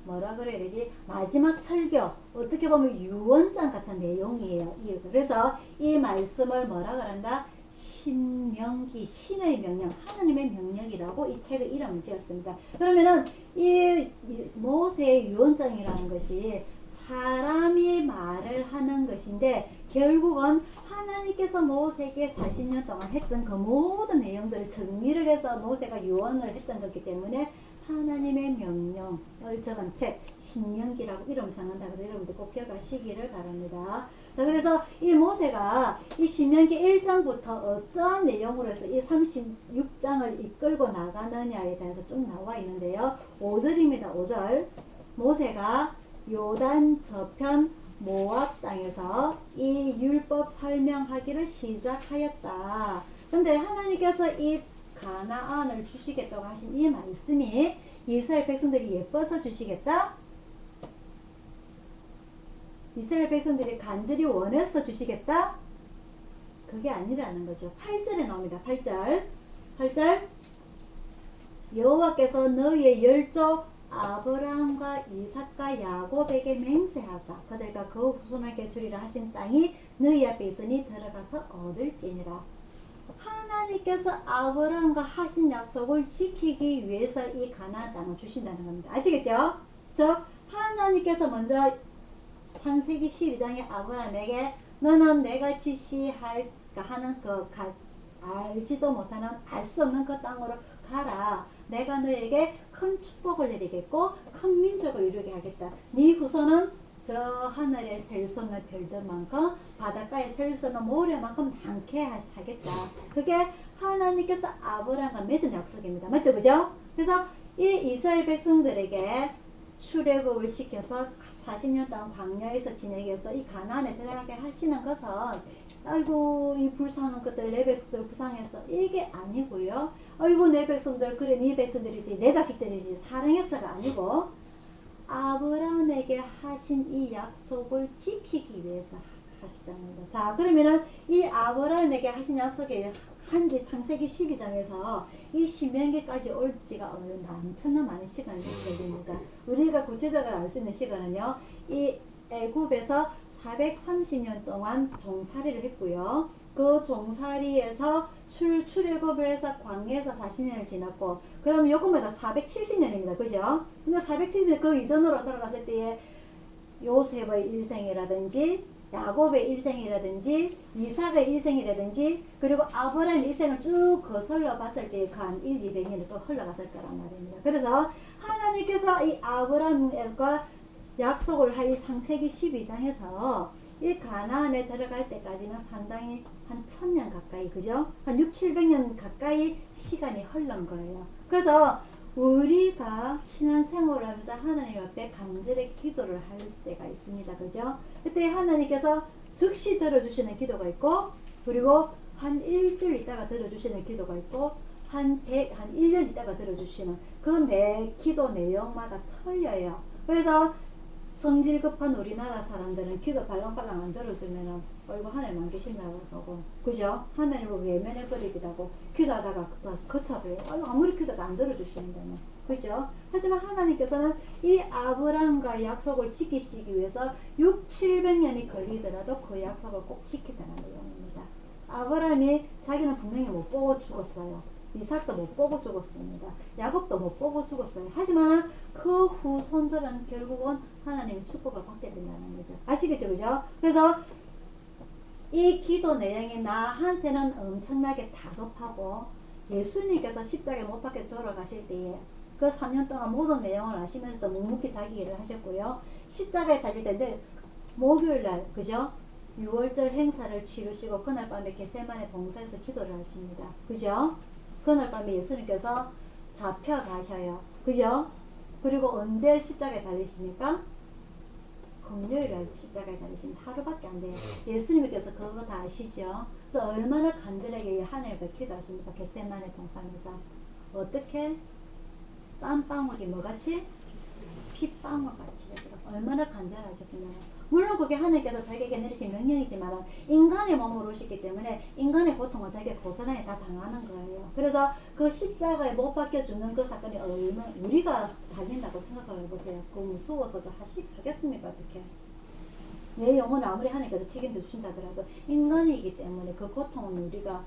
뭐라 그래야 되지? 마지막 설교, 어떻게 보면 유언장 같은 내용이에요. 그래서 이 말씀을 뭐라 그런다? 신명기, 신의 명령, 하나님의 명령이라고 이 책의 이름을 지었습니다. 그러면은 이 모세의 유언장이라는 것이 사람이 말을 하는 것인데 결국은 하나님께서 모세에게 40년 동안 했던 그 모든 내용들을 정리를 해서 모세가 유언을 했던 거기 때문에 하나님의 명령을 적은 책 신명기라고 이름 정한다고 해서 여러분들 꼭 기억하시기를 바랍니다. 자, 그래서 이 모세가 이 신명기 1장부터 어떠한 내용으로 해서 이 36장을 이끌고 나가느냐에 대해서 쭉 나와 있는데요. 5절입니다. 5절. 모세가 요단 저편 모압 땅에서 이 율법 설명하기를 시작하였다. 근데 하나님께서 이 가나안을 주시겠다고 하신 이 말씀이 이스라엘 백성들이 예뻐서 주시겠다? 이스라엘 백성들이 간절히 원해서 주시겠다? 그게 아니라는 거죠. 8절에 나옵니다. 8절 여호와께서 너희의 열조 아브라함과 이삭과 야곱에게 맹세하사 그들과 그 후손에게 주리라 하신 땅이 너희 앞에 있으니 들어가서 얻을지니라. 하나님께서 아브라함과 하신 약속을 지키기 위해서 이 가나안 땅을 주신다는 겁니다. 아시겠죠? 즉 하나님께서 먼저 창세기 12장에 아브라함에게 너는 내가 지시할까 하는 알지도 못하는 알 수 없는 그 땅으로 가라. 내가 너에게 큰 축복을 내리겠고 큰 민족을 이루게 하겠다. 네 후손은 저 하늘에 셀 수 없는 별들만큼 바닷가에 셀 수 없는 모래만큼 많게 하겠다. 그게 하나님께서 아브라함과 맺은 약속입니다. 맞죠? 그죠? 그래서 이 이스라엘 백성들에게 출애굽을 시켜서 40년 동안 광야에서 지내게 해서 이 가나안에 들어가게 하시는 것은 아이고 이 불쌍한 것들 내 백성들 불쌍해서 이게 아니고요. 아이고 내 백성들 그래 네 백성들이지 내 자식들이지 사랑해서가 아니고 아브라함에게 하신 이 약속을 지키기 위해서 하시다는 겁니다. 자, 그러면은 이 아브라함에게 하신 약속이 한지 창세기 12장에서 이 신명기까지 올 지가 엄청난 많은 시간이 걸립니다. 우리가 구체적으로 알 수 있는 시간은요, 이 애굽에서 430년 동안 종살이를 했고요. 그 종살이에서 출애굽을 해서 광야에서 40년을 지났고, 그럼 요거마다 470년입니다. 그죠? 근데 470년 그 이전으로 돌아갔을 때에 요셉의 일생이라든지 야곱의 일생이라든지 이삭의 일생이라든지 그리고 아브라함의 일생을 쭉 거슬러 봤을 때 그 한 200년이 또 흘러갔을 거란 말입니다. 그래서 하나님께서 이 아브라함과 약속을 할 창세기 12장에서 이 가나안에 들어갈 때까지는 상당히 한 1000년 가까이, 그죠? 한 600~700년 가까이 시간이 흘른 거예요. 그래서 우리가 신앙생활을 하면서 하나님 앞에 간절히 기도를 할 때가 있습니다. 그죠? 그때 하나님께서 즉시 들어주시는 기도가 있고, 그리고 한 일주일 있다가 들어주시는 기도가 있고, 한 1년 있다가 들어주시는 그 매 기도 내용마다 틀려요. 그래서 성질 급한 우리나라 사람들은 기도 발랑발랑 안 들어주면 얼굴 하나님 안 계신다고 하고, 그죠? 하나님을 외면해버리기도 하고, 기도하다가 거쳐버려요. 아무리 기도도 안 들어주시는데요. 그죠? 하지만 하나님께서는 이 아브라함과 약속을 지키시기 위해서 600~700년이 걸리더라도 그 약속을 꼭 지키다는 내용입니다. 아브라함이 자기는 분명히 못 보고 죽었어요. 이삭도 못 보고 죽었습니다. 야곱도 못 보고 죽었어요. 하지만 그 후손들은 결국은 하나님의 축복을 받게 된다는 거죠. 아시겠죠? 그죠? 그래서 이 기도 내용이 나한테는 엄청나게 다급하고, 예수님께서 십자가에 못 박혀 돌아가실 때에 그 3년 동안 모든 내용을 아시면서도 묵묵히 자기 일을 하셨고요. 십자가에 달릴 때인데 목요일날, 그죠? 6월절 행사를 치르시고 그날 밤에 겟세마네 동산에서 기도를 하십니다. 그죠? 그날 밤에 예수님께서 잡혀가셔요. 그죠? 그리고 언제 십자가에 달리십니까? 금요일에 십자가에 달리십니다. 하루밖에 안 돼요. 예수님께서 그거 다 아시죠? 그래서 얼마나 간절하게 하나님께 기도하십니까? 겟세마네 동산에서. 어떻게? 땀방울이 뭐같이? 핏방울같이. 얼마나 간절하셨으면. 물론 그게 하나님께서 자기에게 내리신 명령이지만 인간의 몸으로 오셨기 때문에 인간의 고통은 자기가 고스란히 다 당하는 거예요. 그래서 그 십자가에 못 박혀 죽는 그 사건이 얼마나 우리가 달린다고 생각을 해보세요. 그거 무서워서도 하겠습니까? 어떻게? 내 영혼을 아무리 하나님께서 책임져 주신다더라도 인간이기 때문에 그 고통은 우리가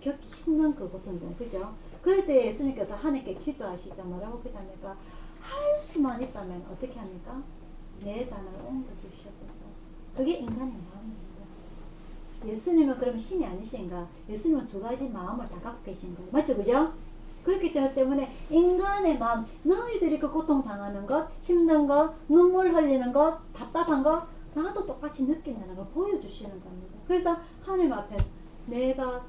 겪기 힘든 그 고통들, 그죠? 그럴 때 예수님께서 하나님께 기도하시죠. 뭐라고 기도합니까? 할 수만 있다면 어떻게 합니까? 내 산을 옮겨주시옵소서. 그게 인간의 마음입니다. 예수님은 그러면 신이 아니신가? 예수님은 두 가지 마음을 다 갖고 계신 거예요. 맞죠? 그죠? 그렇기 때문에 인간의 마음, 너희들이 그 고통당하는 것, 힘든 것, 눈물 흘리는 것, 답답한 것, 나도 똑같이 느낀다는 걸 보여주시는 겁니다. 그래서 하나님 앞에 내가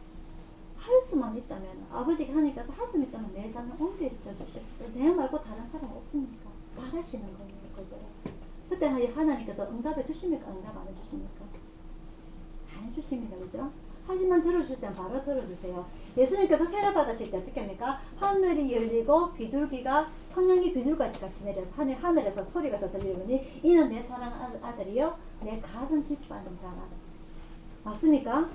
할 수만 있다면, 아버지가 하나님께서 할 수만 있다면 내 삶을 옮겨져 주십시오. 내 말고 다른 사람 없습니까? 바라시는 겁니다. 그거를. 그때 하나님께서 응답해 주십니까? 응답 안 해주십니까? 안 해주십니다. 그죠? 하지만 들어줄 땐 바로 들어주세요. 예수님께서 세례 받으실 때 어떻게 합니까? 하늘이 열리고 비둘기가 성령이 비둘기같이 같이 내려서 하늘에서 소리가 들리더니 이는 내 사랑 아들이요 내 가슴 기뻐하는 자라. 맞습니까?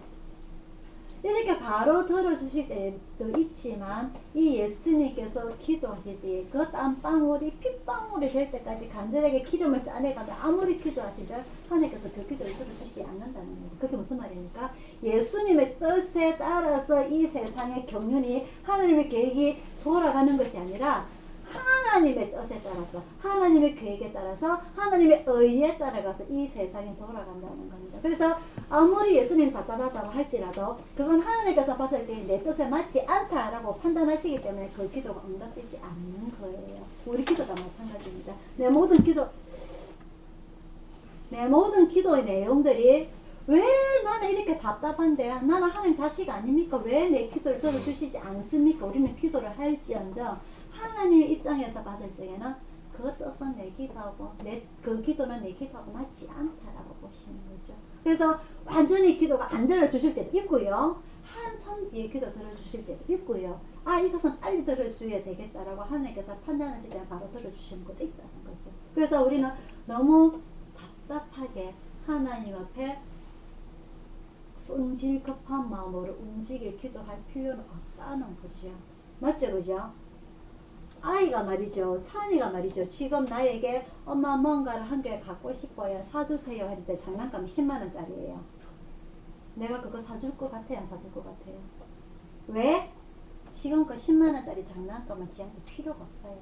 이렇게 바로 들어주실 때도 있지만 이 예수님께서 기도하실 때 그 땀방울이 핏방울이 될 때까지 간절하게 기름을 짜내가며 아무리 기도하시든 하나님께서 그 기도를 들어주시지 않는다는 거예요. 그게 무슨 말입니까? 예수님의 뜻에 따라서 이 세상의 경륜이 하나님의 계획이 돌아가는 것이 아니라 하나님의 뜻에 따라서 하나님의 계획에 따라서 하나님의 의에 따라가서 이 세상이 돌아간다는 겁니다. 그래서 아무리 예수님 답답하다고 할지라도 그건 하나님께서 봤을 때 내 뜻에 맞지 않다라고 판단하시기 때문에 그 기도가 응답되지 않는 거예요. 우리 기도가 마찬가지입니다. 내 모든 기도의 내용들이 왜 나는 이렇게 답답한데 나는 하나님 자식 아닙니까? 왜 내 기도를 들어주시지 않습니까? 우리는 기도를 할지언정 하나님의 입장에서 봤을 적에는 그 뜻은 내 기도하고 그 기도는 내 기도하고 맞지 않다라고 보시는 거죠. 그래서 완전히 기도가 안 들어주실 때도 있고요. 한참 뒤에 기도 들어주실 때도 있고요. 아 이것은 빨리 들어주셔야 되겠다라고 하나님께서 판단하실 때는 바로 들어주시는 것도 있다는 거죠. 그래서 우리는 너무 답답하게 하나님 앞에 성질 급한 마음으로 움직일 기도할 필요는 없다는 거죠. 맞죠? 그죠? 아이가 말이죠. 찬이가 말이죠. 지금 나에게 엄마 뭔가를 한 개 갖고 싶어요. 사주세요 할 때 장난감이 10만원짜리예요. 내가 그거 사줄 것 같아요? 안 사줄 것 같아요? 왜? 지금 그 10만원짜리 장난감은 지한테 필요가 없어요.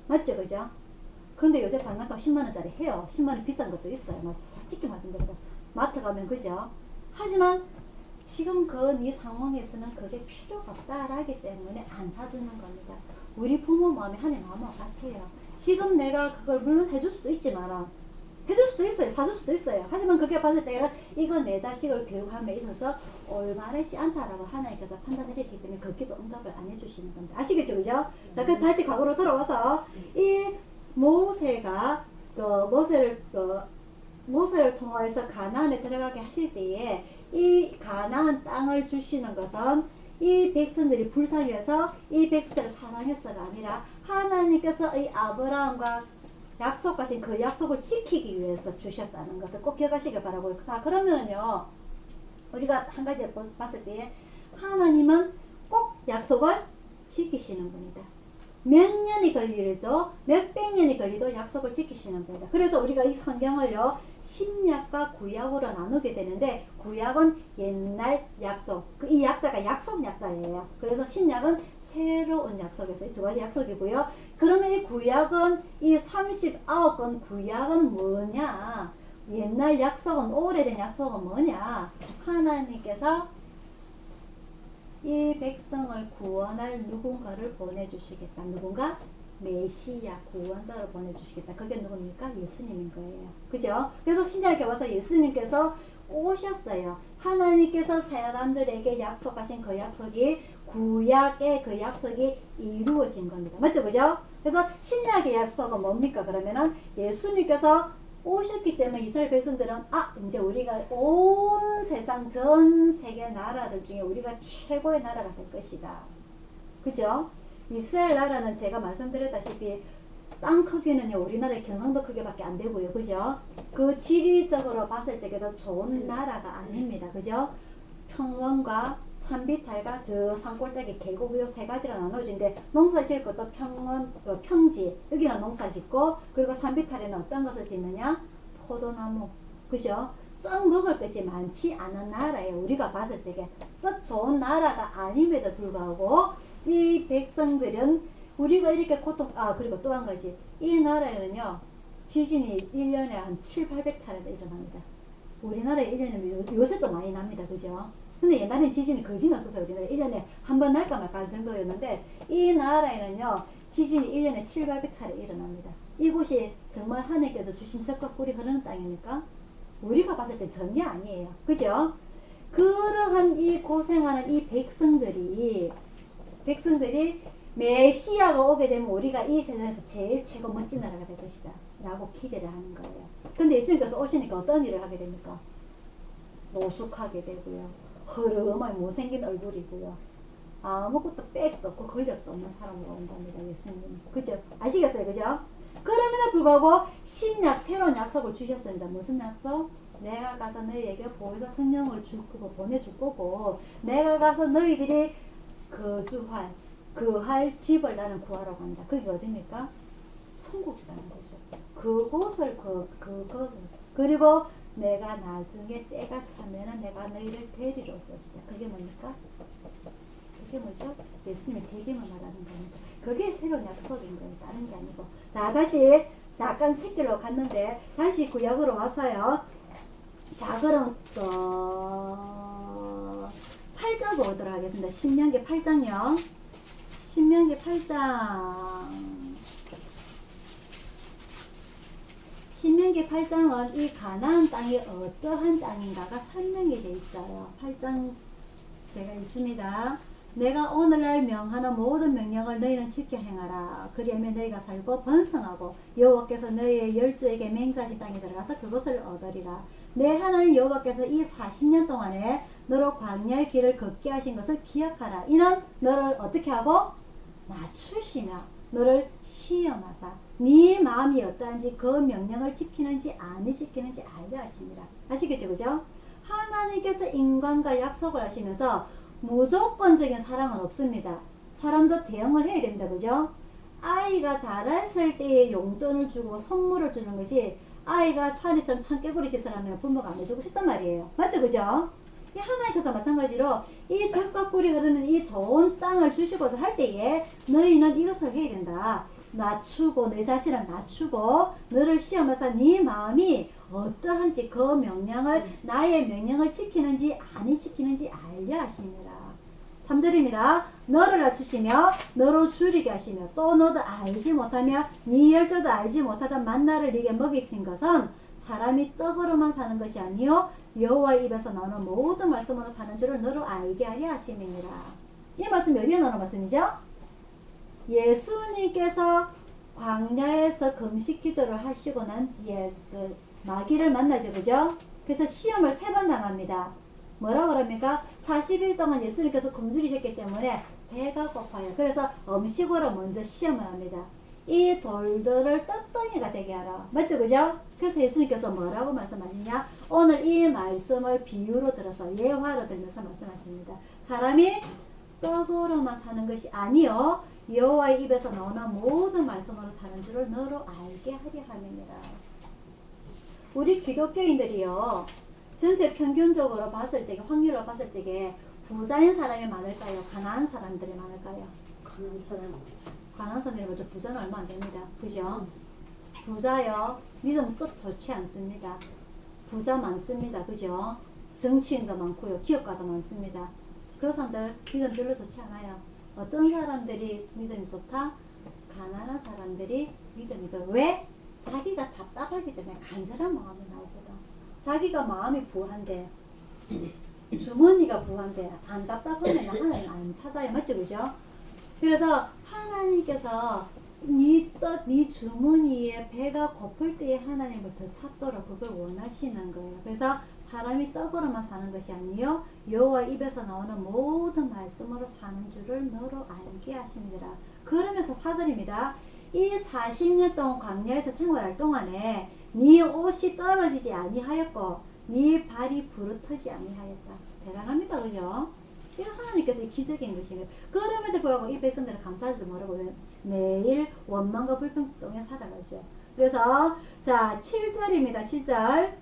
맞죠? 그죠? 근데 요새 장난감 10만원짜리 해요. 10만원 비싼 것도 있어요. 솔직히 말씀드려서 마트 가면 그죠? 하지만 지금 네 상황에서는 그게 필요가 없다라기 때문에 안 사주는 겁니다. 우리 부모 마음이 하나님 마음과 같아요. 지금 내가 그걸 물론 해줄 수도 있지만 해줄 수도 있어요. 사줄 수도 있어요. 하지만 그게 봤을 때는 이건 내 자식을 교육함에 있어서 올바르지 않다라고 하나님께서 판단을 했기 때문에 그 기도 응답을 안 해주시는 겁니다. 아시겠죠? 그죠? 자, 그래서 다시 과거로 돌아와서 이 모세가 모세를 통해서 가나안에 들어가게 하실 때에 이 가나안 땅을 주시는 것은 이 백성들이 불쌍해서 이 백성들을 사랑해서가 아니라 하나님께서 이 아브라함과 약속하신 그 약속을 지키기 위해서 주셨다는 것을 꼭 기억하시길 바라고요. 자, 그러면은요, 우리가 한 가지 봤을 때 하나님은 꼭 약속을 지키시는 분이다. 몇 년이 걸리도 몇백 년이 걸리도 약속을 지키시는 분이다. 그래서 우리가 이 성경을요 신약과 구약으로 나누게 되는데 구약은 옛날 약속, 이 약자가 약속 약자예요. 그래서 신약은 새로운 약속에서 이 두 가지 약속이고요. 그러면 이 구약은 이 39권 구약은 뭐냐? 옛날 약속은 오래된 약속은 뭐냐? 하나님께서 이 백성을 구원할 누군가를 보내주시겠다. 누군가? 메시아 구원자를 보내주시겠다. 그게 누굽니까? 예수님인 거예요. 그죠? 그래서 신약에 와서 예수님께서 오셨어요. 하나님께서 사람들에게 약속하신 그 약속이 구약의 그 약속이 이루어진 겁니다. 맞죠? 그죠? 그래서 신약의 약속은 뭡니까? 그러면은 예수님께서 오셨기 때문에 이스라엘 백성들은 이제 우리가 온 세상 전 세계 나라들 중에 우리가 최고의 나라가 될 것이다. 그죠? 이스라엘 나라는 제가 말씀드렸다시피 땅 크기는요 우리나라의 경상도 크기밖에 안 되고요. 그죠? 그 지리적으로 봤을 적에도 좋은 나라가 아닙니다. 그죠? 평원과 산비탈과 저 산골짜기 계곡 요 세 가지로 나눠지는데 농사 지을 것도 평지 여기는 농사 짓고 그리고 산비탈에는 어떤 것을 짓느냐? 포도나무. 그죠? 썩 먹을 것이 많지 않은 나라예요. 우리가 봤을 적에 썩 좋은 나라가 아님에도 불구하고 이 백성들은 우리가 이렇게 그리고 또 한 가지, 이 나라에는요 지진이 1년에 한 700~800차례 일어납니다. 우리나라에 1년에 요새 좀 많이 납니다. 그죠? 근데 옛날엔 지진이 거진 없어서 우리나라에 1년에 한 번 날까 말까 할 정도였는데, 이 나라에는요 지진이 1년에 700~800차례 일어납니다. 이곳이 정말 하나님께서 주신 젖과 꿀이 흐르는 땅입니까? 우리가 봤을 때 전혀 아니에요. 그죠? 그러한 이 고생하는 이 백성들이 메시아가 오게 되면 우리가 이 세상에서 제일 최고 멋진 나라가 될 것이다 라고 기대를 하는 거예요. 근데 예수님께서 오시니까 어떤 일을 하게 됩니까? 노숙하게 되고요, 흐름하게 못생긴 얼굴이고요, 아무것도 백도 없고 권력도 없는 사람으로 온답니다. 예수님. 그죠? 아시겠어요? 그죠? 그럼에도 불구하고 신약 새로운 약속을 주셨습니다. 무슨 약속? 내가 가서 너희에게 보혜사 성령을 줄 거고 보내줄 거고, 내가 가서 너희들이 그할 집을 나는 구하러 간다. 그게 어디입니까? 천국이라는 거죠. 그곳을 그리고 내가 나중에 때가 차면은 내가 너희를 데리러 올 것이다. 그게 뭡니까? 그게 뭐죠? 예수님의 책임을 말하는 겁니다. 그게 새로운 약속인 거예요. 다른 게 아니고. 자, 다시 잠깐 새길로 갔는데 다시 구약으로 와서요. 자, 그럼 또 8장 보도록 하겠습니다. 신명기 8장요. 신명기 8장. 신명기 8장은 이 가나안 땅이 어떠한 땅인가가 설명이 되어 있어요. 8장 제가 있습니다. 내가 오늘날 명하는 모든 명령을 너희는 지켜 행하라. 그리하면 너희가 살고 번성하고 여호와께서 너희의 열조에게 맹세하신 땅에 들어가서 그것을 얻으리라. 내 하나님 여호와께서 이 40년 동안에 너로 광야의 길을 걷게 하신 것을 기억하라. 이는 너를 어떻게 하고 낮추시며 너를 시험하사 네 마음이 어떠한지 그 명령을 지키는지 안 지키는지 알게 하십니다. 아시겠죠? 그죠? 하나님께서 인간과 약속을 하시면서 무조건적인 사랑은 없습니다. 사람도 대응을 해야 됩니다. 그죠? 아이가 자랐을 때에 용돈을 주고 선물을 주는 것이, 아이가 차례점 청개구리 짓을 하면 부모가 안 해주고 싶단 말이에요. 맞죠? 그죠? 이 하나님께서 마찬가지로 이 젖과 꿀이 흐르는 이 좋은 땅을 주시고서 할 때에 너희는 이것을 해야 된다. 낮추고 내 자신을 낮추고 너를 시험해서 네 마음이 어떠한지 그 명령을, 나의 명령을 지키는지 안 지키는지 알려 하시니라. 3절입니다. 너를 낮추시며 너로 줄이게 하시며 또 너도 알지 못하며 네 열조도 알지 못하던 만나를 네게 먹이신 것은 사람이 떡으로만 사는 것이 아니요 여호와의 입에서 나오는 모든 말씀으로 사는 줄을 너로 알게 하려 하심이니라. 이 말씀이 어디에 나오는 말씀이죠? 예수님께서 광야에서 금식 기도를 하시고 난 뒤에 그 마귀를 만나죠. 그죠? 그래서 시험을 3번 당합니다. 뭐라고 그럽니까? 40일 동안 예수님께서 굶주리셨기 때문에 배가 고파요. 그래서 음식으로 먼저 시험을 합니다. 이 돌들을 떡덩이가 되게 하라. 맞죠? 그죠? 그래서 예수님께서 뭐라고 말씀하시냐? 오늘 이 말씀을 비유로 들어서 예화로 들면서 말씀하십니다. 사람이 떡으로만 사는 것이 아니요 여호와의 입에서 나오는 모든 말씀으로 사는 줄을 너로 알게 하려 함이니라. 우리 기독교인들이요 전체 평균적으로 봤을 적에, 확률로 봤을 적에 부자인 사람이 많을까요? 가난한 사람들이 많을까요? 가난한 사람은 없죠. 가난한 사람들이 먼저 부자는 얼마 안 됩니다. 그죠? 부자요 믿음 썩 좋지 않습니다. 부자 많습니다. 그죠? 정치인도 많고요 기업가도 많습니다. 그 사람들 믿음 별로 좋지 않아요. 어떤 사람들이 믿음이 좋다? 가난한 사람들이 믿음이 좋아. 왜? 자기가 답답하기 때문에 간절한 마음이 나오거든. 자기가 마음이 부한데 주머니가 부한데 안 답답하면 하나님 안 찾아요. 맞죠? 그죠? 그래서 하나님께서 네 주머니에 배가 고플 때에 하나님을 더 찾도록 그걸 원하시는 거예요. 그래서 사람이 떡으로만 사는 것이 아니요 여호와 입에서 나오는 모든 말씀으로 사는 줄을 너로 알게 하십니다. 그러면서 4절입니다. 이 40년 동안 광야에서 생활할 동안에 네 옷이 떨어지지 아니하였고 네 발이 부르터지 아니하였다. 대단합니다. 그죠? 이거 하나님께서 기적인 것이에요. 그럼에도 불구하고 이 백성들은 감사하지 못하고 매일 원망과 불평 동에 살아가죠. 그래서 자 7절입니다. 7절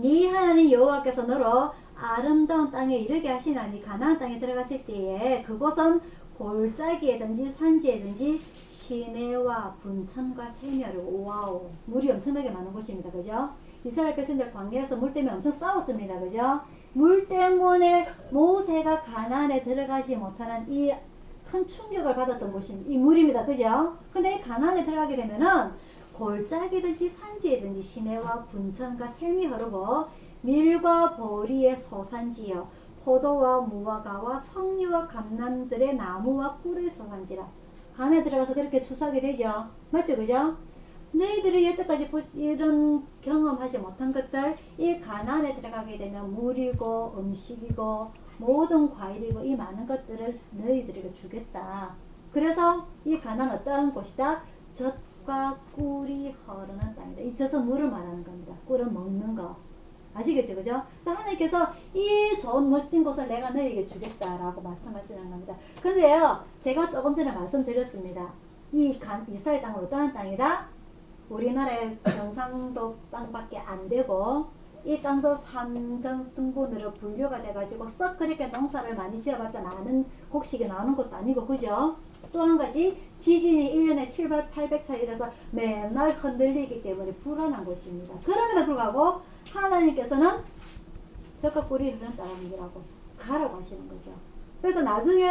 네 하나님 여호와께서 너로 아름다운 땅에 이르게 하시나니 가나안 땅에 들어갔을 때에 그곳은 골짜기에든지 산지에든지 시내와 분천과 샘이라고. 와우, 물이 엄청나게 많은 곳입니다. 그죠? 이스라엘 백성들 광야에서 물 때문에 엄청 싸웠습니다. 그죠? 물 때문에 모세가 가나안에 들어가지 못하는 이 큰 충격을 받았던 곳입니다. 이 물입니다. 그죠? 근데 이 가나안에 들어가게 되면은 골짜기든지 산지에든지 시내와 분천과 샘이 흐르고 밀과 보리의 소산지요 포도와 무화과와 성리와 감람들의 나무와 꿀의 소산지라. 가나안에 들어가서 그렇게 추수하게 되죠. 맞죠? 그죠? 너희들이 여태까지 이런 경험하지 못한 것들, 이 가나안에 들어가게 되면 물이고 음식이고 모든 과일이고 이 많은 것들을 너희들에게 주겠다. 그래서 이 가나안 어떤 곳이다? 젖과 꿀이 흐르는 땅이다. 이 젖은 물을 말하는 겁니다. 꿀은 먹는 거. 아시겠죠? 그죠? 그래서 하나님께서 이 좋은 멋진 곳을 내가 너희에게 주겠다라고 말씀하시는 겁니다. 근데요, 제가 조금 전에 말씀드렸습니다. 이스라엘 땅은 어떠한 땅이다? 우리나라의 경상도 땅밖에 안 되고 이 땅도 3등분으로 분류가 돼가지고 썩 그렇게 농사를 많이 지어봤자 나는 곡식이 나오는 것도 아니고. 그죠? 또 한 가지, 지진이 1년에 700, 800차례 일어서 맨날 흔들리기 때문에 불안한 곳입니다. 그럼에도 불구하고 하나님께서는 젖과 꿀이 흐르는 땅이라고 가라고 하시는 거죠. 그래서 나중에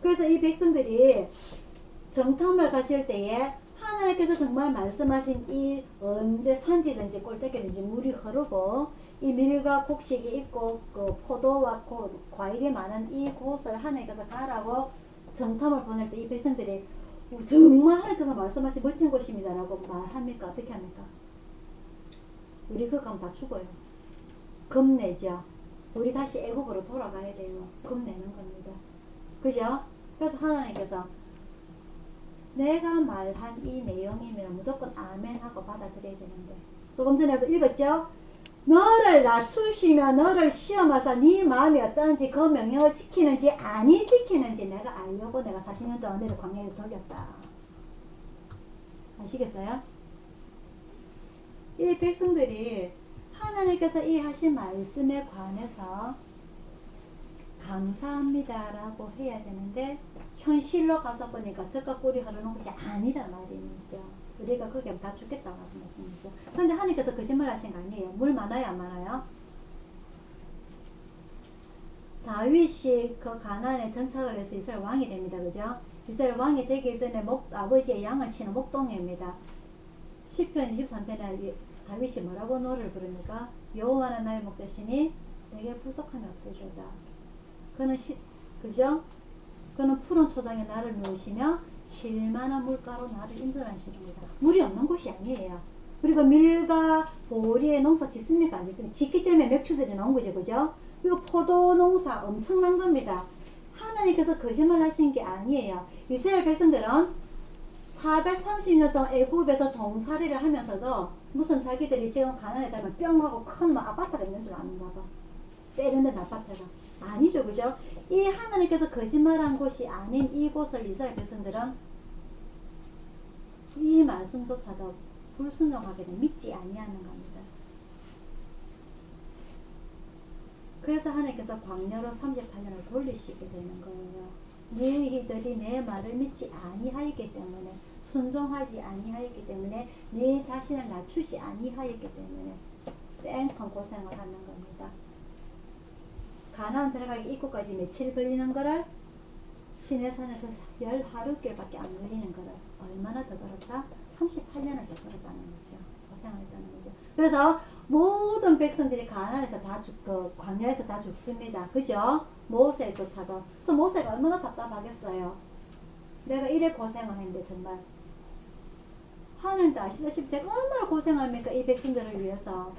그래서 이 백성들이 정탐을 가실 때에 하나님께서 정말 말씀하신 이 언제 산지든지 골짜기든지 물이 흐르고 이 밀과 곡식이 있고 그 포도와 과일이 많은 이 곳을 하나님께서 가라고 정탐을 보낼 때 이 백성들이 정말 하나님께서 말씀하신 멋진 곳입니다 라고 말합니까? 어떻게 합니까? 우리 그거 가면 다 죽어요. 겁내죠. 우리 다시 애국으로 돌아가야 돼요. 겁내는 겁니다. 그죠? 그래서 하나님께서 내가 말한 이 내용이면 무조건 아멘 하고 받아들여야 되는데, 조금 전에도 읽었죠? 너를 낮추시며 너를 시험하사 네 마음이 어떠한지 그 명령을 지키는지 아니 지키는지 내가 알려고 내가 40년 동안 너를 광야에 돌렸다. 아시겠어요? 이 백성들이 하나님께서 이 하신 말씀에 관해서 감사합니다 라고 해야 되는데 현실로 가서 보니까 젖과 꿀이 흐르는 것이 아니란 말이죠. 우리가 거기 다 죽겠다고 말씀이죠. 그런데 하나님께서 거짓말 하신 거 아니에요. 물 많아요 안 많아요? 다윗이 그 가나안에 정착을 해서 이스라엘 왕이 됩니다. 그죠? 이스라엘 왕이 되기 전에 아버지의 양을 치는 목동입니다. 시편 23편에 다윗이 뭐라고 노래를 부릅니까? 여호와는 나의 목자시니 내게 부족함이 없으리로다. 그는 그죠? 그는 푸른 초장에 나를 누우시며 실만한 물가로 나를 인도하시는니다. 물이 없는 곳이 아니에요. 그리고 밀과 보리의 농사 짓습니까? 안 짓습니까? 짓기 때문에 맥주들이 나온 거죠. 그죠? 그리고 포도 농사 엄청난 겁니다. 하나님께서 거짓말 하신 게 아니에요. 이스라엘 백성들은 430년 동안 애굽에서 종살이를 하면서도 무슨 자기들이 지금 가나안에 가면 뿅 하고 큰 아파트가 있는 줄 아는가 봐. 세련된 아파트가. 아니죠. 그죠? 이 하나님께서 거짓말한 곳이 아닌 이곳을 이스라엘 백성들은 이 말씀조차도 불순종하게 돼 믿지 아니하는 겁니다. 그래서 하나님께서 광야로 38년을 돌리시게 되는 거예요. 너희들이 내 말을 믿지 아니하였기 때문에, 순종하지 아니하였기 때문에, 네 자신을 낮추지 아니하였기 때문에 생판 고생을 하는 겁니다. 가나안 들어가기 입구까지 며칠 걸리는 거를 시내산에서 10하루길밖에 안 걸리는 거를 얼마나 더 걸었다? 38년을 더 걸었다는 거죠. 고생을 했다는 거죠. 그래서 모든 백성들이 가나안에서 다 광야에서 다 죽습니다. 그죠? 모세조차도. 그래서 모세가 얼마나 답답하겠어요. 내가 이래 고생을 했는데 정말. 하나님도 아시다시피 제가 얼마나 고생합니까? 이 백성들을 위해서.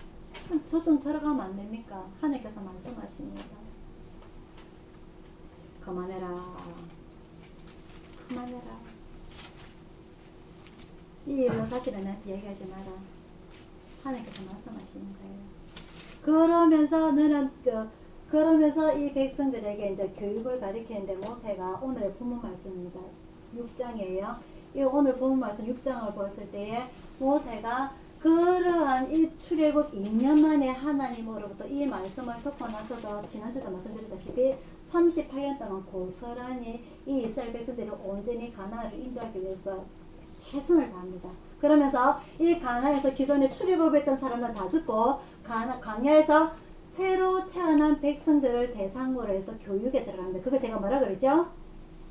저 좀 들어가면 안 됩니까? 하나님께서 말씀하십니다. 그만해라. 그만해라. 이 일로 다시는 나한테 얘기하지 마라. 하나님께서 말씀하시는 거예요. 그러면서 이 백성들에게 이제 교육을 가리키는데 모세가 오늘의 본문 말씀입니다. 6장이에요. 이 오늘 본문 말씀 6장을 보았을 때에 모세가 그러한 이 출애굽 2년 만에 하나님으로부터 이 말씀을 듣고 나서도 지난주도 말씀드렸다시피 38년 동안 고스란히 이 이스라엘 백성들을 온전히 가나안을 인도하기 위해서 최선을 다합니다. 그러면서 이 가나안에서 기존에 출애굽했던 사람들 다 죽고 광야에서 새로 태어난 백성들을 대상으로 해서 교육에 들어갑니다. 그걸 제가 뭐라 그랬죠?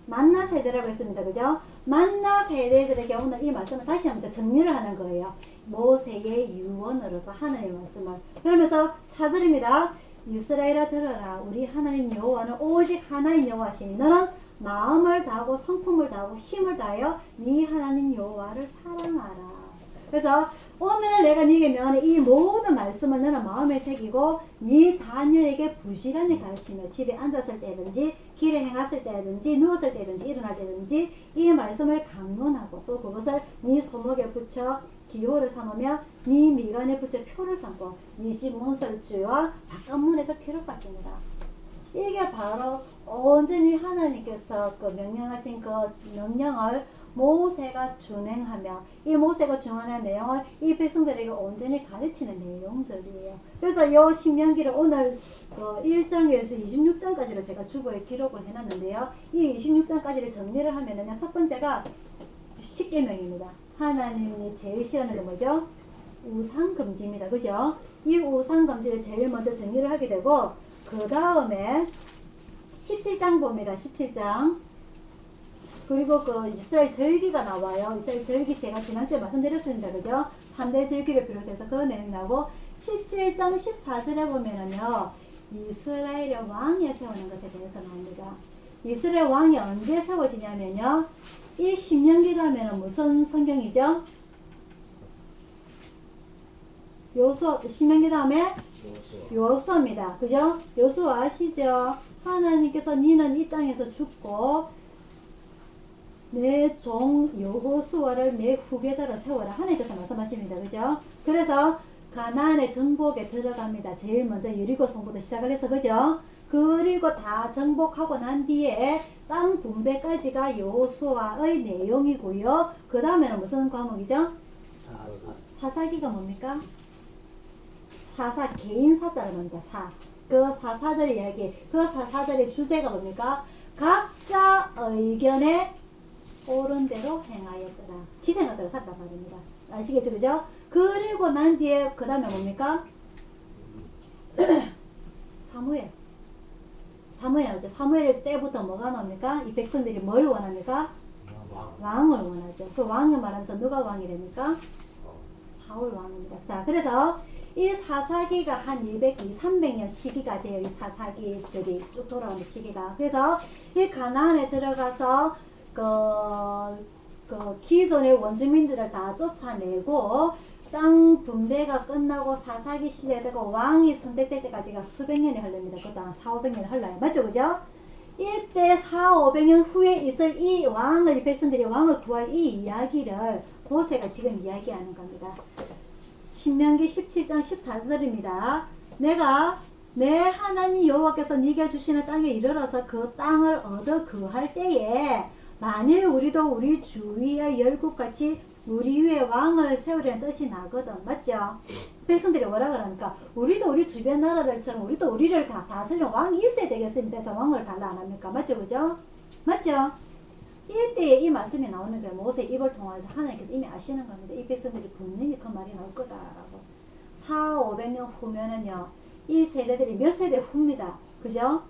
만나 세대라고 했습니다. 그죠? 만나 세대들에게 오늘 이 말씀을 다시 한번 정리를 하는 거예요. 모세의 유언으로서 하나님의 말씀을. 그러면서 4절입니다. 이스라엘아 들어라. 우리 하나님 여호와는 오직 하나님 여호와시니 너는 마음을 다하고 성품을 다하고 힘을 다하여 네 하나님 여호와를 사랑하라. 그래서 오늘 내가 네게 명하는 이 모든 말씀을 너는 마음에 새기고 네 자녀에게 부지런히 가르치며 집에 앉았을 때든지 길에 행했을 때든지 누웠을 때든지 일어날 때든지 이 말씀을 강론하고 또 그것을 네 손목에 붙여 기호를 삼으며 네 미간에 붙여 표를 삼고 네 집 문설주와 바깥문에서 표를 받습니다. 이게 바로 온전히 하나님께서 그 명령하신 그 명령을 모세가 준행하며 이 모세가 준행하는 내용을 이 백성들에게 온전히 가르치는 내용들이에요. 그래서 이 신명기를 오늘 1장에서 26장까지로 제가 주보에 기록을 해놨는데요. 이 26장까지를 정리를 하면은 첫 번째가 십계명입니다. 하나님이 제일 싫어하는 게 뭐죠? 우상금지입니다. 그죠? 이 우상금지를 제일 먼저 정리를 하게 되고 그 다음에 17장 봅니다. 17장. 그리고 그 이스라엘 절기가 나와요. 이스라엘 절기 제가 지난주에 말씀드렸습니다. 그죠? 3대 절기를 비롯해서 그 내용이 나오고 17장 14절에 보면은요. 이스라엘의 왕이 세우는 것에 대해서 나옵니다. 이스라엘 왕이 언제 세워지냐면요. 이 신명기 가면은 무슨 성경이죠? 신명기 다음에 여호수아입니다. 그죠? 여호수아 아시죠? 하나님께서 니는 이 땅에서 죽고 내 종 여호수아를 내 후계자로 세워라. 하나님께서 말씀하십니다. 그죠? 그래서 가나안의 정복에 들어갑니다. 제일 먼저 여리고 성부터 시작을 해서 그죠? 그리고 다 정복하고 난 뒤에 땅 분배까지가 여호수아의 내용이고요. 그 다음에는 무슨 과목이죠? 사사기가 뭡니까? 사사 개인 사자를 뭡니까? 그 사사들의 이야기, 그 사사들의 주제가 뭡니까? 각자 의견에 옳은 대로 행하였더라. 지생하도록 살단 말입니다. 아시겠죠? 그죠? 그리고 난 뒤에 그 다음에 뭡니까? 사무엘. 사무엘 때부터 뭐가 나옵니까? 이 백성들이 뭘 원합니까? 왕을 원하죠. 그 왕을 말하면서 누가 왕이 됩니까? 사울 왕입니다. 자, 그래서 이 사사기가 한 300년 시기가 돼요. 이 사사기들이 쭉 돌아오는 시기가. 그래서 이 가나안에 들어가서 기존의 원주민들을 다 쫓아내고 땅 분배가 끝나고 사사기 시대에 되고 왕이 선택될 때까지가 수백 년이 흘립니다. 그것도 한 400~500년이 흘러요. 맞죠? 그죠? 이때 400~500년 후에 있을 이 왕을, 이 백성들이 왕을 구할 이 이야기를 모세가 지금 이야기하는 겁니다. 신명기 17장 14절입니다. 내가 내 하나님 여호와께서 네게 주시는 땅에 이르러서 그 땅을 얻어 거할 때에 만일 우리도 우리 주위의 열국같이 우리 위에 왕을 세우려는 뜻이 나거든. 맞죠? 백성들이 뭐라 그러니까 우리도 우리 주변 나라들처럼 우리도 우리를 다 다스리는 왕이 있어야 되겠습니다. 그래서 왕을 달라 안 합니까? 맞죠? 그죠? 맞죠? 이때에 이 말씀이 나오는 게 모세 입을 통해서 하나님께서 이미 아시는 겁니다. 이 백성들이 분명히 그 말이 나올 거다라고. 400~500년 후면은요, 이 세대들이 몇 세대 후입니다. 그죠?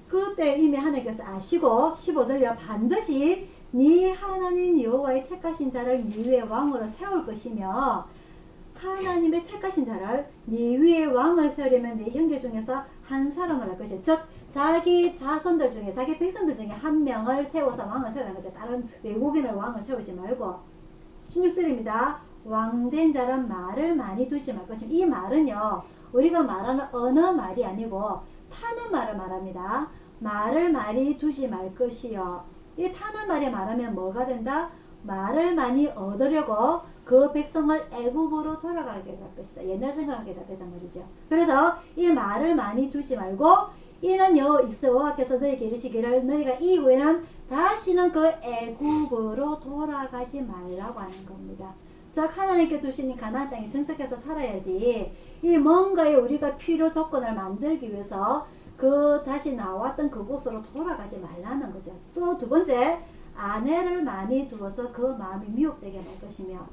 그때 이미 하나님께서 아시고 15절에 반드시 네 하나님 여호와의 택하신 자를 네 위에 왕으로 세울 것이며 하나님의 택하신 자를 네 위에 왕을 세우려면 네 형제 중에서 한 사람을 할 것이요. 즉 자기 자손들 중에 자기 백성들 중에 한 명을 세워서 왕을 세우는 거죠. 다른 외국인을 왕을 세우지 말고. 16절입니다. 왕된 자는 말을 많이 두지 말 것이며 이 말은요 우리가 말하는 언어 말이 아니고 타는 말을 말합니다. 말을 많이 두지 말 것이요. 이 타는 말이 말하면 뭐가 된다? 말을 많이 얻으려고 그 백성을 애굽으로 돌아가게 할 것이다. 옛날 생각하게 된단 말이죠. 그래서 이 말을 많이 두지 말고 이는 여호와께서 너희에게 이르시기를 너희가 이후에는 다시는 그 애굽으로 돌아가지 말라고 하는 겁니다. 즉 하나님께 주신 가나안 땅에 정착해서 살아야지 이 뭔가에 우리가 필요 조건을 만들기 위해서 그 다시 나왔던 그곳으로 돌아가지 말라는 거죠. 또 두 번째, 아내를 많이 두어서 그 마음이 미혹되게 할 것이며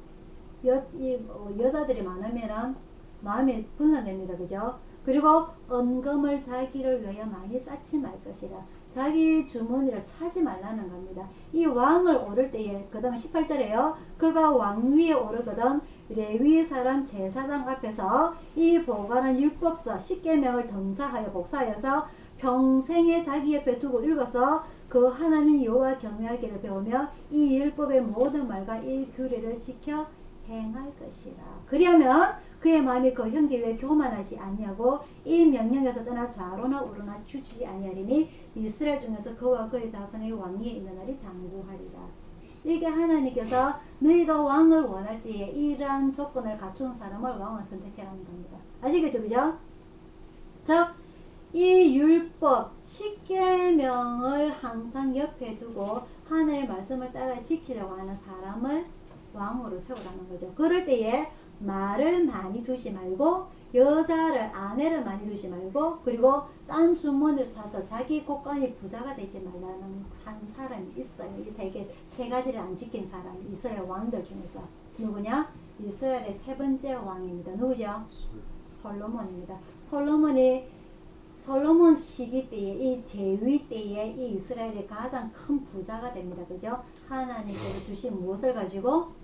여자들이 많으면은 마음이 분산됩니다. 그죠? 그리고 언금을 자기를 위하여 많이 쌓지 말 것이라. 자기 주머니를 차지 말라는 겁니다. 이 왕을 오를 때에 그 다음에 18절에요. 그가 왕 위에 오르거든 레위 사람 제사장 앞에서 이 보관한 율법서 10계명을 등사하여 복사하여서 평생에 자기 옆에 두고 읽어서 그 하나님 여호와 경외하기를 배우며 이 율법의 모든 말과 이 규례를 지켜 행할 것이라. 그리하면 그의 마음이 그 형제 위에 교만하지 아니하고 이 명령에서 떠나 좌로나 우로나 주치지 아니하리니 이스라엘 중에서 그와 그의 자손의 왕위에 있는 날이 장구하리라. 이게 하나님께서 너희가 왕을 원할 때에 이러한 조건을 갖춘 사람을 왕을 선택해라는 겁니다. 아시겠죠? 그죠? 즉, 이 율법 10계명을 항상 옆에 두고 하나님의 말씀을 따라 지키려고 하는 사람을 왕으로 세우라는 거죠. 그럴 때에 말을 많이 두지 말고 아내를 많이 두지 말고 그리고 딴 주머니를 차서 자기 곳간이 부자가 되지 말라는 한 사람이 있어요. 이 세 가지를 안 지킨 사람이 이스라엘 왕들 중에서 누구냐? 이스라엘의 세 번째 왕입니다. 누구죠? 솔로몬입니다. 솔로몬 시기 때에 이 제위 때에 이 이스라엘의 가장 큰 부자가 됩니다. 그죠? 하나님께서 주신 무엇을 가지고?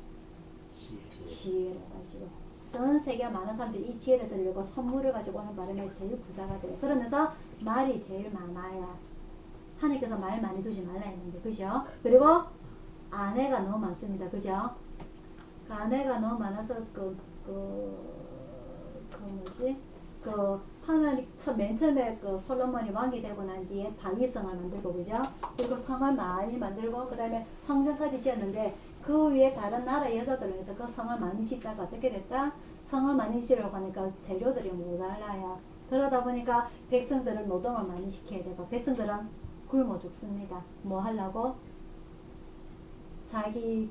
지혜를 가지고. 전 세계 많은 사람들이 이 지혜를 들려고 선물을 가지고 오는 바람에 제일 부자가 돼요. 그러면서 말이 제일 많아야 하나님께서 말 많이 두지 말라 했는데, 그죠? 그리고 아내가 너무 많습니다. 그죠? 그 아내가 너무 많아서 하나님 맨 처음에 솔로몬이 왕이 되고 난 뒤에 다윗성을 만들고, 그죠? 그리고 성을 많이 만들고 그 다음에 성전까지 지었는데 그 위에 다른 나라 여자들을 해서 그 성을 많이 짓다가 어떻게 됐다? 성을 많이 지으려고 하니까 재료들이 모자라요. 그러다 보니까 백성들은 노동을 많이 시켜야 되고 백성들은 굶어 죽습니다. 뭐 하려고? 자기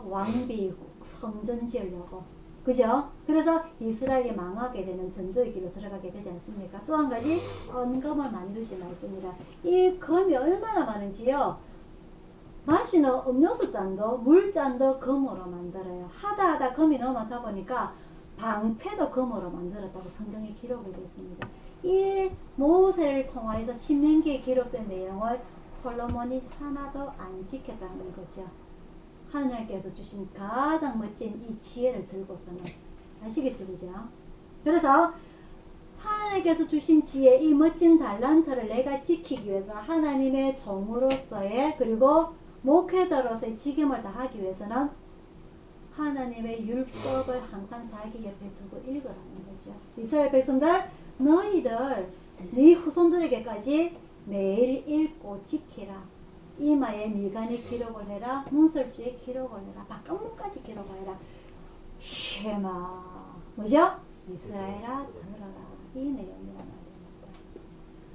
왕비 성전 지으려고. 그죠? 그래서 이스라엘이 망하게 되는 전조의 길로 들어가게 되지 않습니까? 또 한 가지, 언금을 많이 두지 말지니라. 이 금이 얼마나 많은지요. 마시는 음료수 잔도 물잔도 금으로 만들어요. 하다 금이 너무 많다 보니까 방패도 금으로 만들었다고 성경에 기록이 됐습니다. 이 모세를 통하여서 신명기에 기록된 내용을 솔로몬이 하나도 안 지켰다는 거죠. 하나님께서 주신 가장 멋진 이 지혜를 들고서는. 아시겠죠? 그죠? 그래서 하나님께서 주신 지혜, 이 멋진 달란트를 내가 지키기 위해서 하나님의 종으로서의 그리고 목회자로서의 직임을 다하기 위해서는 하나님의 율법을 항상 자기 옆에 두고 읽으라는 거죠. 이스라엘 백성들, 너희들 네 후손들에게까지 매일 읽고 지키라. 이마에 미간에 기록을 해라. 문설주에 기록을 해라. 바깥문까지 기록을 해라. 쉐마. 뭐죠? 이스라엘아 들어라. 이 내용이란 말입니다.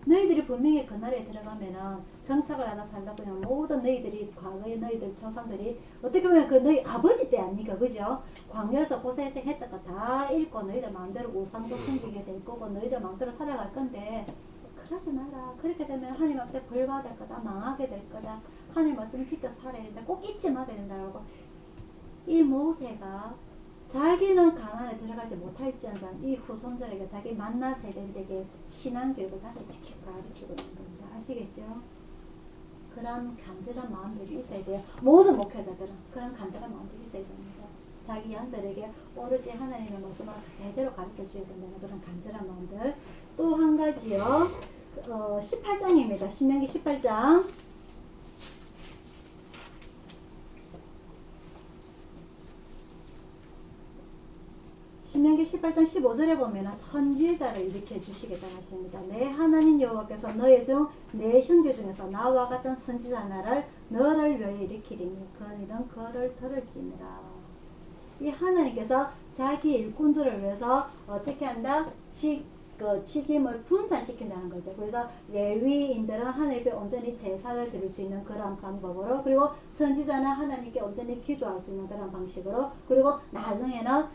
너희들이 분명히 그 나라에 들어가면은 정착을 하다 살다 보면 모든 너희들이 과거의 너희들 조상들이 어떻게 보면 그 너희 아버지 때 아닙니까? 그죠? 광야에서 고생했던 거 다 읽고 너희들 마음대로 우상도 섬기게 될 거고 너희들 마음대로 살아갈 건데 그러지 마라. 그렇게 되면 하나님 앞에 벌 받을 거다. 망하게 될 거다. 하나님 말씀 지켜 살아야 된다. 꼭 잊지 말아야 된다고. 이 모세가 자기는 가나안에 들어가지 못할지언정 이 후손들에게 자기 만나 세대들에게 신앙교육을 다시 지키고 가르치고 있는 겁니다. 아시겠죠? 그런 간절한 마음들이 있어야 돼요. 모든 목회자들은 그런 간절한 마음들이 있어야 됩니다. 자기 양들에게 오로지 하나님의 말씀을 제대로 가르쳐 줘야 된다는 그런 간절한 마음들. 또 한 가지요. 18장입니다. 신명기 18장. 신명기 18장 15절에 보면 선지자를 일으켜 주시겠다고 하십니다. 내 하나님 여호와께서 너희 중 내 형제 중에서 나와 같은 선지자 하나를 너를 위하여 일으키리니 그는 그를 들을지니라. 이 하나님께서 자기 일꾼들을 위해서 어떻게 한다? 그 책임을 분산시킨다는 거죠. 그래서 레위인들은 하나님께 온전히 제사를 드릴 수 있는 그런 방법으로, 그리고 선지자는 하나님께 온전히 기도할 수 있는 그런 방식으로, 그리고 나중에는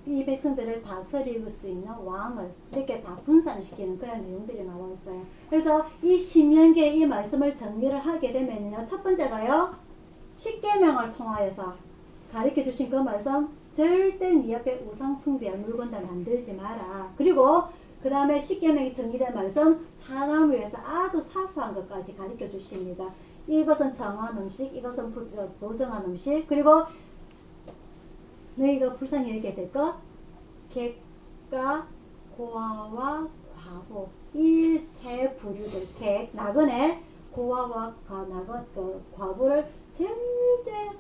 이 백성들을 다스릴 수 있는 왕을 이렇게 다 분산을 시키는 그런 내용들이 나와 있어요. 그래서 이 신명기의 이 말씀을 정리를 하게 되면요, 첫 번째가요, 십계명을 통하여서 가르쳐 주신 그 말씀, 절대 네 앞에 우상 숭배할 물건들 만들지 마라. 그리고 그 다음에 십계명이 정리된 말씀, 사람을 위해서 아주 사소한 것까지 가르쳐 주십니다. 이것은 정한 음식, 이것은 부정한 음식, 그리고 너희가 불쌍히 여기게 될 것, 객과 고아와 과부, 이 세 부류들, 객, 나그네, 고아와 과부를 절대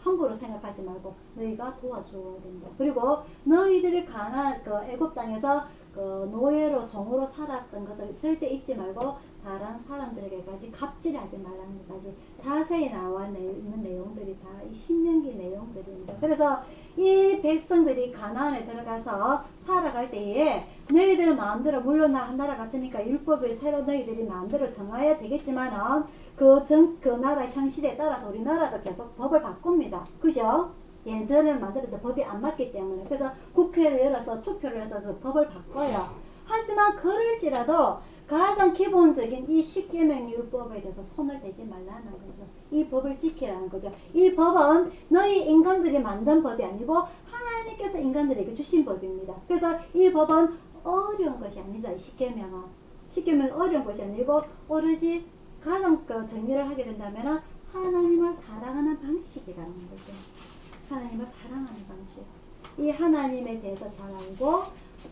함부로 생각하지 말고 너희가 도와줘야 된다. 그리고 너희들이 애굽 땅에서 노예로 종으로 살았던 것을 절대 잊지 말고 다른 사람들에게까지 갑질하지 말라는 것까지 자세히 나와 있는 내용들이 다 이 신명기 내용들입니다. 그래서 이 백성들이 가나안에 들어가서 살아갈 때에 너희들 마음대로, 물론 날아갔으니까 율법을 새로 너희들이 마음대로 정해야 되겠지만은 그 나라 형식에 따라서 우리나라도 계속 법을 바꿉니다. 그죠? 예전에는 만들었던 법이 안 맞기 때문에. 그래서 국회를 열어서 투표를 해서 그 법을 바꿔요. 하지만 그럴지라도 가장 기본적인 이 십계명 율법에 대해서 손을 대지 말라는 거죠. 이 법을 지키라는 거죠. 이 법은 너희 인간들이 만든 법이 아니고 하나님께서 인간들에게 주신 법입니다. 그래서 이 법은 어려운 것이 아니다. 이 십계명은 어려운 것이 아니고 오로지 가장 정리를 하게 된다면 하나님을 사랑하는 방식이라는 거죠. 하나님을 사랑하는 방식. 이 하나님에 대해서 잘 알고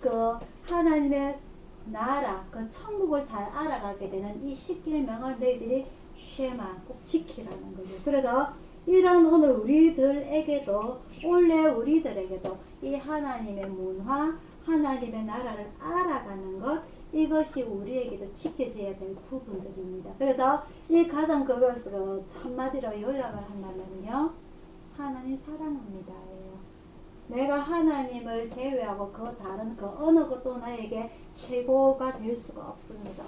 그 하나님의 나라, 그 천국을 잘 알아가게 되는 이 십계명을 너희들이 쉐마 꼭 지키라는 거죠. 그래서 이런 오늘 우리들에게도, 원래 우리들에게도 이 하나님의 문화, 하나님의 나라를 알아가는 것, 이것이 우리에게도 지켜져야 될 부분들입니다. 그래서 이 가장 그것을 한마디로 요약을 한다면요, 하나님 사랑합니다. 내가 하나님을 제외하고 그 다른 그 어느 것도 나에게 최고가 될 수가 없습니다.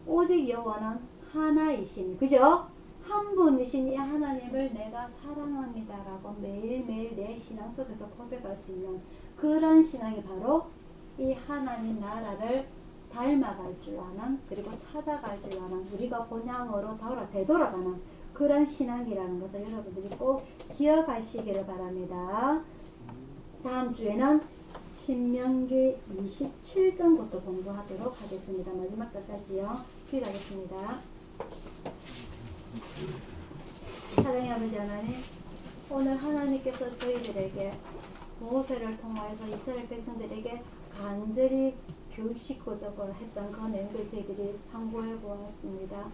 오직 여호와는 하나이시니, 그죠? 한 분이신 이 하나님을 내가 사랑합니다라고 매일매일 내 신앙 속에서 고백할 수 있는 그런 신앙이 바로 이 하나님 나라를 닮아갈 줄 아는, 그리고 찾아갈 줄 아는, 우리가 본향으로 되돌아가는 그런 신앙이라는 것을 여러분들이 꼭 기억하시기를 바랍니다. 다음 주에는 신명기 27장부터 공부하도록 하겠습니다. 마지막 절까지요. 기도하겠습니다. 사랑의 아버지 하나님, 오늘 하나님께서 저희들에게 모세를 통하여서 이스라엘 백성들에게 간절히 교육시키고자 했던 그 내용을 저희들이 상고해 보았습니다.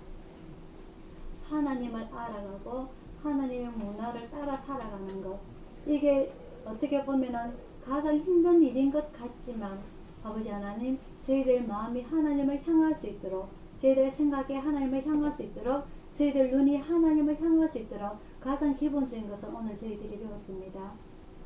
하나님을 알아가고 하나님의 문화를 따라 살아가는 것, 이게 어떻게 보면은 가장 힘든 일인 것 같지만, 아버지 하나님, 저희들의 마음이 하나님을 향할 수 있도록, 저희들의 생각이 하나님을 향할 수 있도록, 저희들 눈이 하나님을 향할 수 있도록 가장 기본적인 것을 오늘 저희들이 배웠습니다.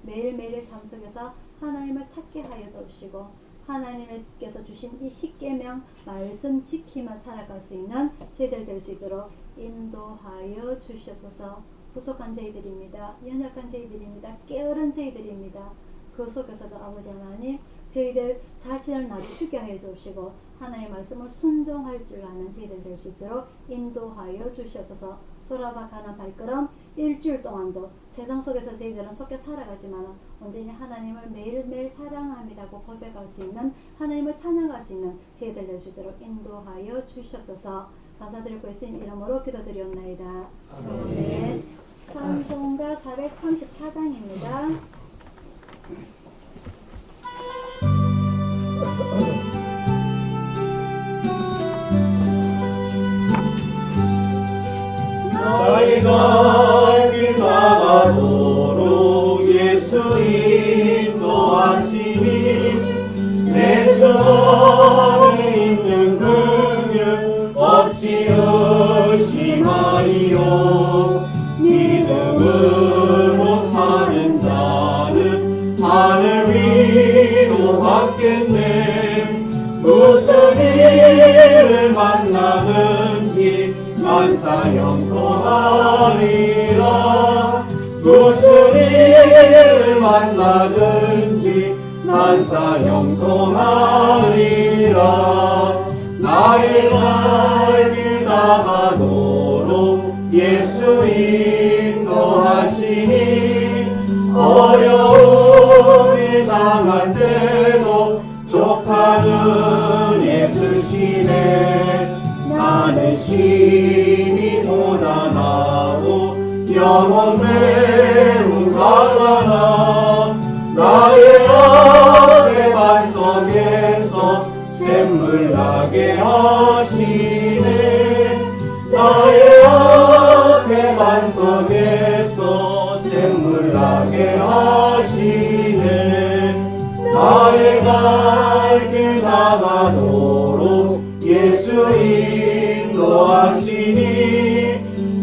매일매일의 삶 속에서 하나님을 찾게 하여 주시고, 하나님께서 주신 이 십계명 말씀 지키며 살아갈 수 있는 저희들 될 수 있도록 인도하여 주시옵소서. 부족한 저희들입니다. 연약한 저희들입니다. 게으른 저희들입니다. 그 속에서도 아버지 하나님, 저희들 자신을 낮추게 하여 주시고 하나님의 말씀을 순종할 줄 아는 저희들 될 수 있도록 인도하여 주시옵소서. 돌아가는 발걸음 일주일 동안도 세상 속에서 저희들은 속에 살아가지만 언제나 하나님을 매일매일 사랑합니다고 고백할 수 있는, 하나님을 찬양할 수 있는 저희들 될 수 있도록 인도하여 주시옵소서. 감사드리고 예수님 이름으로 기도드리옵나이다. 아멘. 찬송가 434장입니다. 저희가 길 나가도록 예수 인도하시니 내 주 안에 있는 그는 어찌 의심하리요. 믿음으로 사는 자는 하늘 위로 만나든지 만사 형통하리라. 무슨 일을 만나든지 만사 형통하리라. 나의 갈 다가도록 예수 인도하시니 어려움이 당할 때도 족하는 예 주시네. 나는 심히 고단하고 영혼 매우 강하나 나의 앞에 반석에서 샘물 나게 하시네. 나의 앞에 반석에서 샘물 나게 하시네. 나의 갈 길 다가도록 예수 인도하시니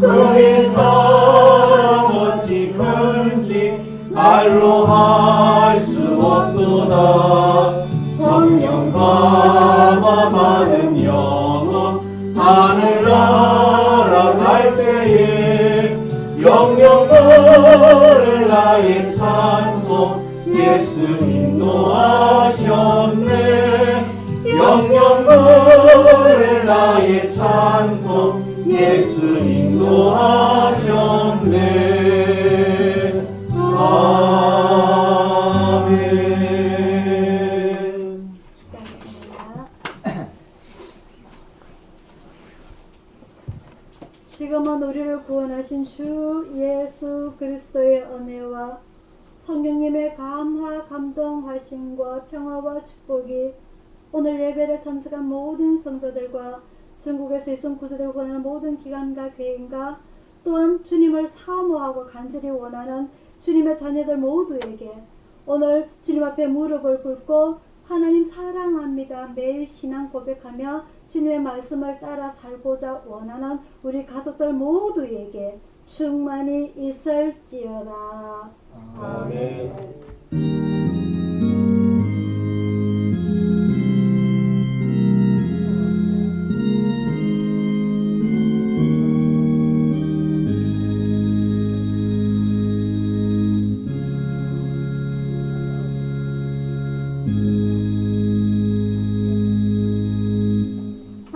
그의 사랑 어찌 큰지 말로 할 수 없도다. 성령 감화 받은 영혼 하늘 날아갈 때에 영영 부를 나의 찬송 예수 인도하셨네. 영영 부를 나의 찬송 예수 인도하셨네. 아멘. 기도하겠습니다. 지금은 우리를 구원하신 주 예수 그리스도의 은혜와 성령님의 감화 감동하심과 평화와 축복이 오늘 예배를 참석한 모든 성도들과 전국에서 예수 구주를 원하는 모든 기관과 교인과 또한 주님을 사모하고 간절히 원하는 주님의 자녀들 모두에게 오늘 주님 앞에 무릎을 꿇고 하나님 사랑합니다 매일 신앙 고백하며 주님의 말씀을 따라 살고자 원하는 우리 가족들 모두에게 충만히 있을지어다. 아멘.